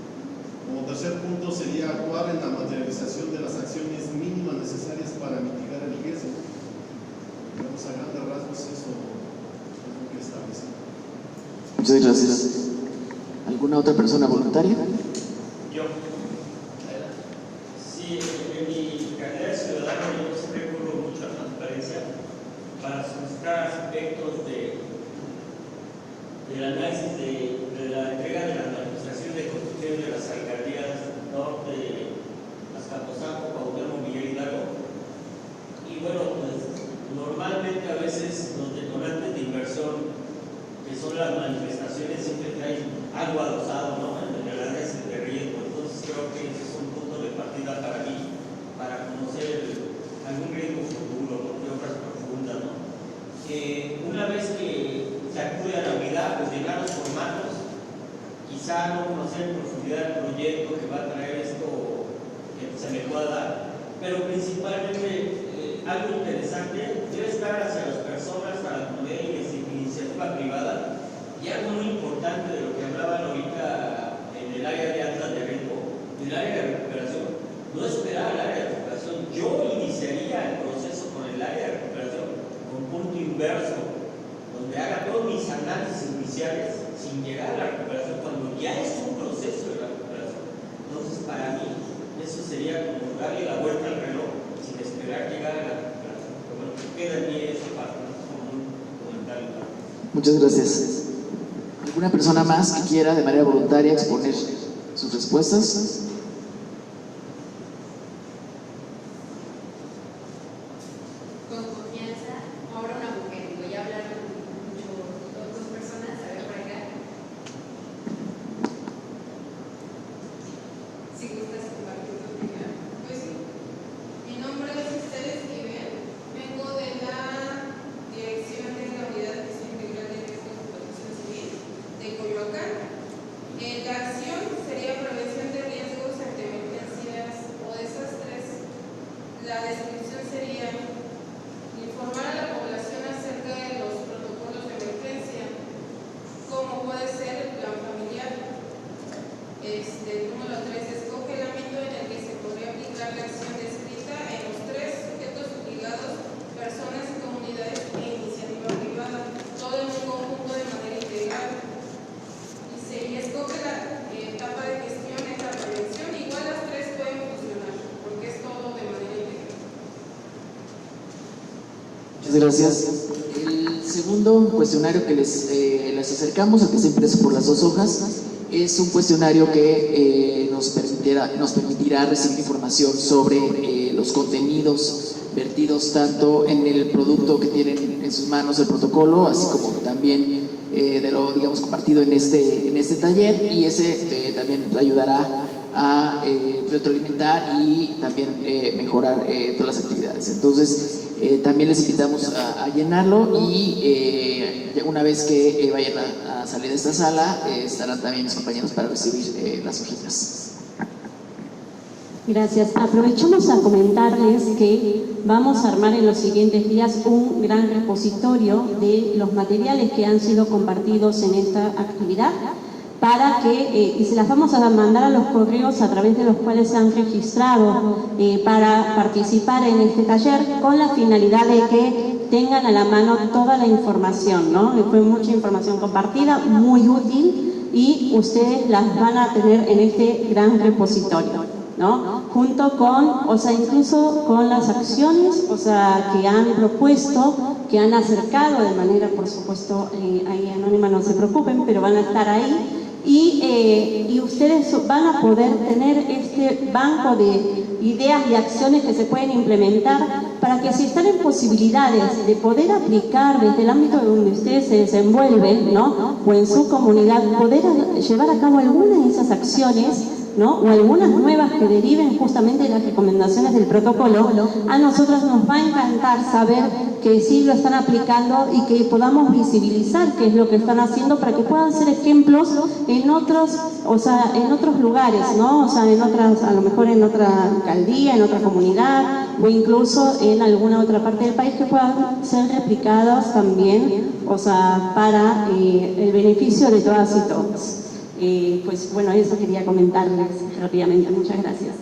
Como tercer punto sería actuar en la materialización de las acciones mínimas necesarias para mitigar el riesgo. Vamos a grandes rasgos, eso es lo que establecemos. Muchas gracias. ¿Alguna otra persona voluntaria? Yo. Sí, en mi calidad de ciudadano yo siempre recurro mucho a transparencia para solicitar aspectos del análisis de la entrega de la administración de construcción de las alcaldías Norte, Azcapotzalco, Cuauhtémoc, Miguel Hidalgo. Y bueno, pues normalmente a veces los detonantes de inversión, que son las manifestaciones, siempre traen algo adosado, ¿no? En el análisis de riesgo. Entonces creo que ese es un punto de partida para mí, para conocer algún riesgo futuro, ¿no? De obras profundas, ¿no? Una vez que se acude a la unidad, pues llegar los formatos, quizá no conocer en profundidad el proyecto que va a traer esto que se me pueda dar, pero principalmente algo interesante debe estar hacia las personas, a la comunidad y iniciativa privada, y algo muy importante de lo que hablaban ahorita en el área de Atlas de Riesgo, en el área de recuperación, no esperar al área de recuperación. Yo iniciaría el proceso con el área de recuperación, con punto inverso, donde haga todos mis análisis iniciales sin llegar a la recuperación, cuando ya es un proceso de la recuperación. Entonces, para mí, eso sería como darle la vuelta al reloj, sin esperar llegar a la recuperación. Pero bueno, queda en mí esa parte, ¿no? Como un comentario. Muchas gracias. ¿Alguna persona más que quiera de manera voluntaria exponer sus respuestas? Con confianza, ahora una mujer, voy a hablar con dos personas, a ver para acá. Si gustas compartir tu opinión. Pues sí, mi nombre es Esther Esquivel, vengo de la dirección de la unidad de gestión integral de riesgos de protección civil de Coyoacán. La acción sería prevención de riesgos ante emergencias o desastres. La descripción sería informar a la población acerca de los protocolos de emergencia, como puede ser el plan familiar. Número 3, escoge el ámbito en el que se podría aplicar la acción descrita en los tres sujetos obligados, personas, comunidades e iniciativa privada, todo en un conjunto de manera integral. Y escoge la etapa de gestión en la prevención, igual las tres pueden funcionar, porque es todo de manera integral. Muchas gracias. El segundo cuestionario que les acercamos, el que está impreso por las dos hojas, es un cuestionario que nos permitirá recibir información sobre los contenidos vertidos tanto en el producto que tienen en sus manos el protocolo, así como también de lo, digamos, compartido en este taller, y ese también ayudará a retroalimentar y también mejorar todas las actividades. Entonces, también les invitamos a llenarlo, y una vez que vayan a salir de esta sala, estarán también mis compañeros para recibir las hojitas. Gracias. Aprovechamos a comentarles que vamos a armar en los siguientes días un gran repositorio de los materiales que han sido compartidos en esta actividad, para que, y se las vamos a mandar a los correos a través de los cuales se han registrado para participar en este taller, con la finalidad de que tengan a la mano toda la información, ¿no? Fue mucha información compartida, muy útil, y ustedes las van a tener en este gran repositorio, ¿no? Junto con, o sea, incluso con las acciones, o sea, que han propuesto, que han acercado de manera, por supuesto, ahí anónima, no se preocupen, pero van a estar ahí, y ustedes van a poder tener este banco de ideas y acciones que se pueden implementar para que si están en posibilidades de poder aplicar desde el ámbito donde ustedes se desenvuelven, ¿no? O en su comunidad, poder llevar a cabo algunas de esas acciones, ¿no? O algunas nuevas que deriven justamente de las recomendaciones del protocolo. A nosotros nos va a encantar saber que sí lo están aplicando y que podamos visibilizar qué es lo que están haciendo para que puedan ser ejemplos en otros, en otros lugares, ¿no? En otras, a lo mejor en otra alcaldía, en otra comunidad o incluso en alguna otra parte del país que puedan ser replicados también, para el beneficio de todas y todos. Pues bueno, eso quería comentarles rápidamente. Muchas gracias.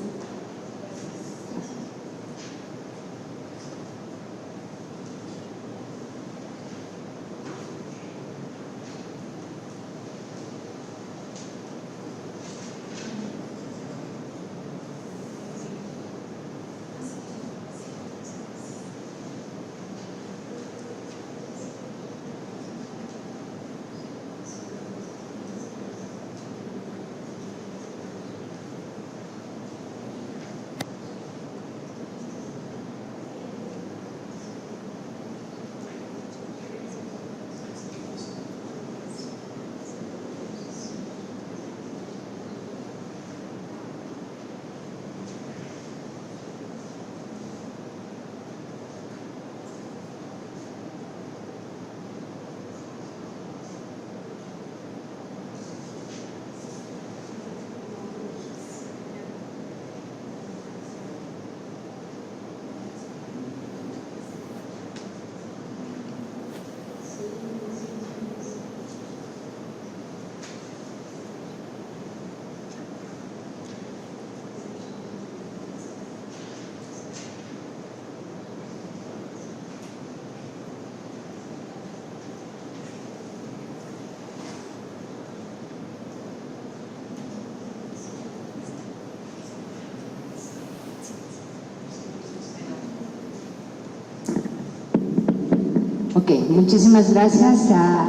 Ok, muchísimas gracias. Ya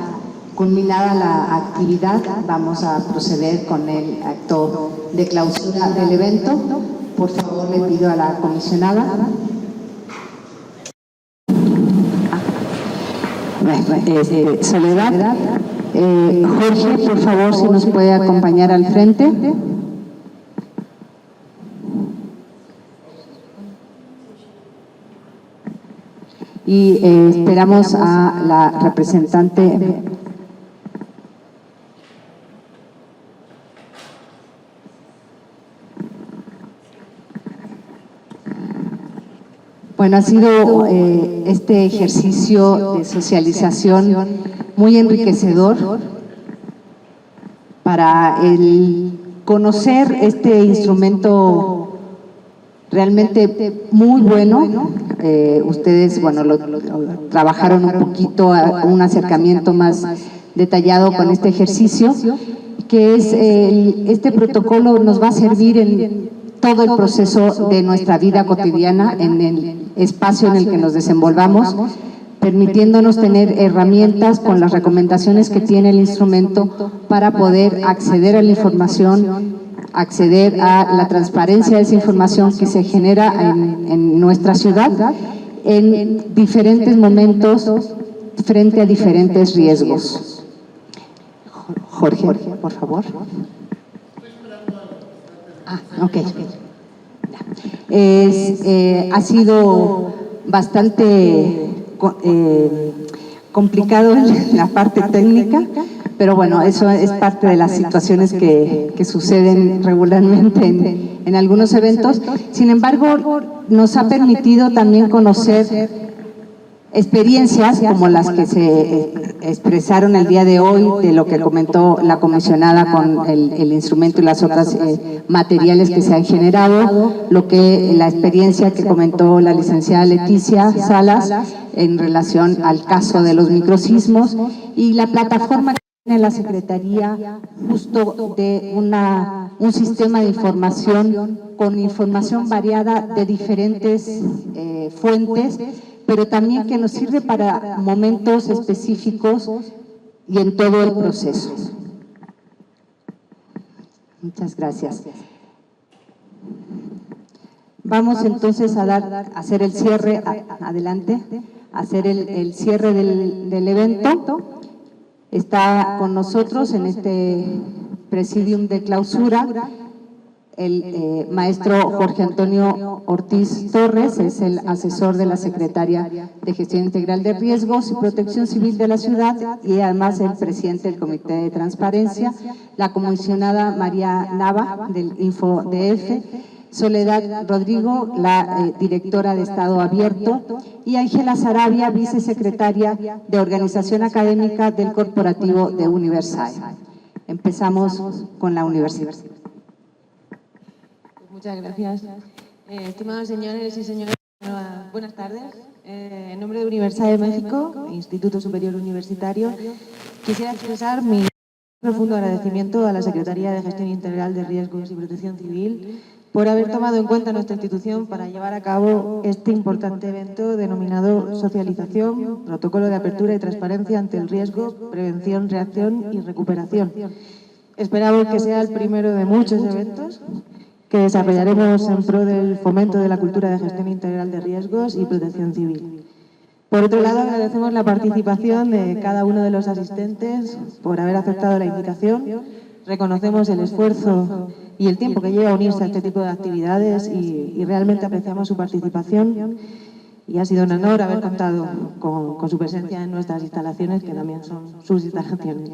culminada la actividad, vamos a proceder con el acto de clausura del evento. Por favor, le pido a la comisionada. Soledad. Jorge, por favor, si nos puede acompañar al frente. Y esperamos a la representante. Bueno, ha sido este ejercicio de socialización muy enriquecedor para el conocer este instrumento realmente muy bueno. Ustedes, bueno, lo trabajaron un poquito, un acercamiento más detallado con este ejercicio, que es este protocolo nos va a servir en todo el proceso de nuestra vida cotidiana, en el espacio en el que nos desenvolvamos, permitiéndonos tener herramientas con las recomendaciones que tiene el instrumento para poder acceder a la información, acceder a la transparencia de esa información que se genera en nuestra ciudad en diferentes momentos frente a diferentes riesgos. Jorge, por favor. Ok. Ha sido bastante complicado en la parte técnica, pero bueno, eso es parte de las situaciones que suceden regularmente en algunos eventos. Sin embargo, nos ha permitido también conocer experiencias como las que se expresaron el día de hoy, de lo que comentó la comisionada con el instrumento y las otras materiales que se han generado, la experiencia que comentó la licenciada Leticia Salas en relación al caso de los microsismos y la plataforma que tiene la Secretaría justo de un sistema de información con información variada de diferentes fuentes, pero también que nos sirve para momentos específicos y en todo el proceso. Muchas gracias. Vamos entonces a hacer el cierre, adelante, hacer el cierre del evento. Está con nosotros en este presidium de clausura el maestro Jorge Antonio Ortiz Torres, es el asesor de la Secretaría de Gestión Integral de Riesgos y Protección Civil de la ciudad y además el presidente del Comité de Transparencia, la comisionada María Nava del InfoDF, Soledad Rodrigo, la directora de Estado Abierto, y Ángela Sarabia, vicesecretaria de Organización Académica del Corporativo de Universal. Empezamos con la universidad. Muchas gracias. Estimados señores y señoras, buenas tardes. En nombre de Universidad de México, Instituto Superior Universitario, quisiera expresar mi profundo agradecimiento a la Secretaría de Gestión Integral de Riesgos y Protección Civil por haber tomado en cuenta nuestra institución para llevar a cabo este importante evento denominado Socialización, Protocolo de Apertura y Transparencia ante el Riesgo, Prevención, Reacción y Recuperación. Esperamos que sea el primero de muchos eventos que desarrollaremos en pro del fomento de la cultura de gestión integral de riesgos y protección civil. Por otro lado, agradecemos la participación de cada uno de los asistentes por haber aceptado la invitación. Reconocemos el esfuerzo y el tiempo que lleva a unirse a este tipo de actividades y realmente apreciamos su participación. Y ha sido un honor haber contado con su presencia en nuestras instalaciones, que también son sus instalaciones.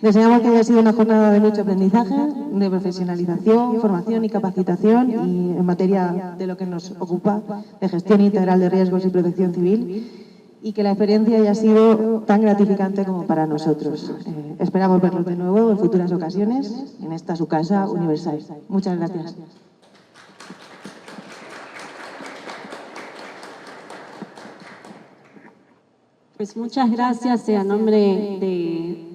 Deseamos que haya sido una jornada de mucho aprendizaje, de profesionalización, formación y capacitación, y en materia de lo que nos ocupa, de gestión integral de riesgos y protección civil, y que la experiencia haya sido tan gratificante como para nosotros. Esperamos verlos de nuevo en futuras ocasiones en esta su casa Universal. Muchas gracias. Pues muchas gracias a nombre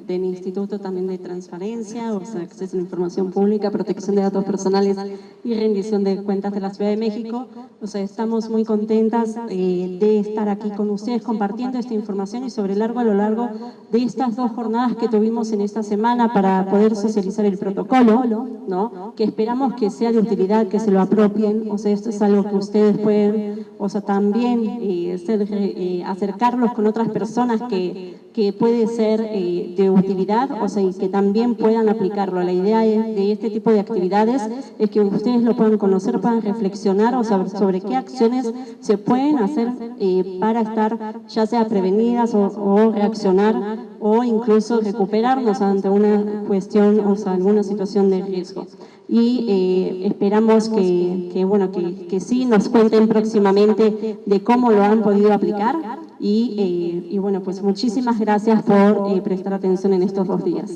del Instituto también de Transparencia, o sea, Acceso a la Información Pública, Protección de Datos Personales y Rendición de Cuentas de la Ciudad de México. O sea, estamos muy contentas de estar aquí con ustedes compartiendo esta información y sobre a lo largo de estas dos jornadas que tuvimos en esta semana para poder socializar el protocolo, ¿no? Que esperamos que sea de utilidad, que se lo apropien. O sea, esto es algo que ustedes pueden, o sea, también acercarlos con otras personas que puede ser de utilidad, o sea, y que también puedan aplicarlo. La idea de este tipo de actividades es que ustedes lo puedan conocer, puedan reflexionar, o sea, sobre qué acciones se pueden hacer para estar ya sea prevenidas o reaccionar o incluso recuperarnos ante una cuestión, o sea, alguna situación de riesgo. Y esperamos que sí nos cuenten próximamente de cómo lo han podido aplicar y bueno, pues muchísimas gracias por prestar atención en estos 2 días.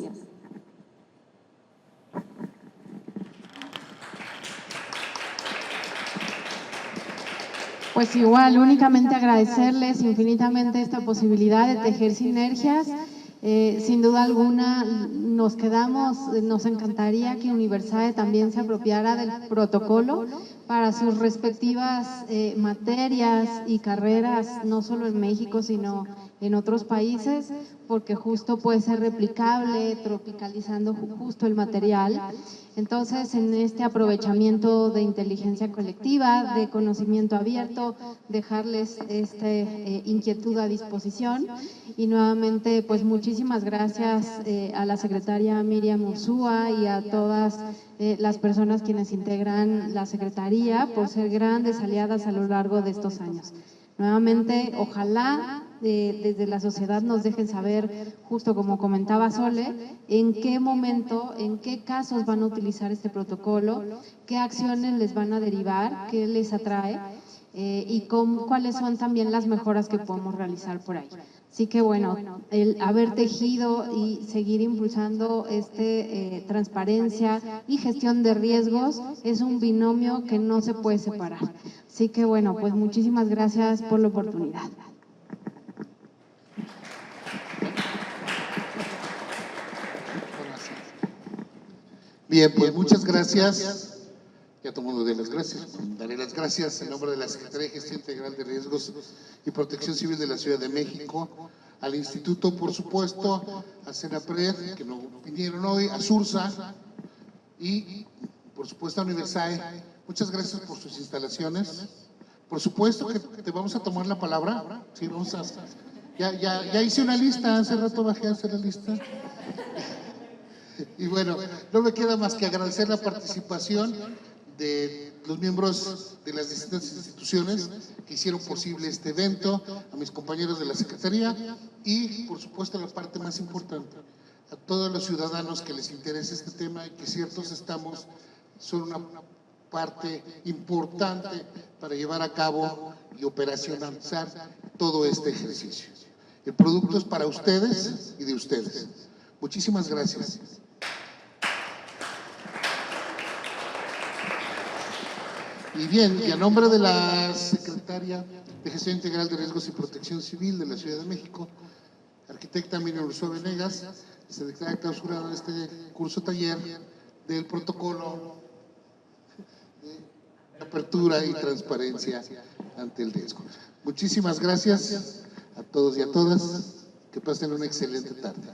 Pues igual, únicamente agradecerles infinitamente esta posibilidad de tejer sinergias. Sin duda alguna nos encantaría que Universal también se apropiara del protocolo para sus respectivas materias y carreras, no solo en México, sino en otros países, porque justo puede ser replicable, tropicalizando justo el material. Entonces, en este aprovechamiento de inteligencia colectiva, de conocimiento abierto, dejarles esta inquietud a disposición. Y nuevamente, pues muchísimas gracias a la secretaria Miriam Ursúa y a todas las personas quienes integran la Secretaría por ser grandes aliadas a lo largo de estos años. Nuevamente, ojalá desde la sociedad nos dejen saber, justo como comentaba Sole, en qué momento, en qué casos van a utilizar este protocolo, qué acciones les van a derivar, qué les atrae y cuáles son también las mejoras que podemos realizar por ahí. Así que bueno, el haber tejido y seguir impulsando transparencia y gestión de riesgos es un binomio que no se puede separar. Así que bueno, pues muchísimas gracias por la oportunidad. Bien, pues muchas gracias. Ya todo el mundo dé las gracias. Daré las gracias en nombre de la Secretaría de Gestión Integral de Riesgos y Protección Civil de la Ciudad de México, al Instituto, por supuesto, a CENAPRED, que no vinieron hoy, a SURSA, y por supuesto a Universae, muchas gracias por sus instalaciones. Por supuesto que te vamos a tomar la palabra, sí, vamos a... Ya hice una lista, hace rato bajé a hacer la lista. Y bueno, no me queda más que agradecer la participación de los miembros de las distintas instituciones que hicieron posible este evento, a mis compañeros de la Secretaría y, por supuesto, la parte más importante, a todos los ciudadanos que les interesa este tema y que ciertos estamos son una parte importante para llevar a cabo y operacionalizar todo este ejercicio. El producto es para ustedes y de ustedes. Muchísimas gracias. Y bien, y a nombre de la Secretaria de Gestión Integral de Riesgos y Protección Civil de la Ciudad de México, arquitecta Miriam Ursúa Venegas, se declara clausurado este curso taller del protocolo de apertura y transparencia ante el riesgo. Muchísimas gracias a todos y a todas, que pasen una excelente tarde.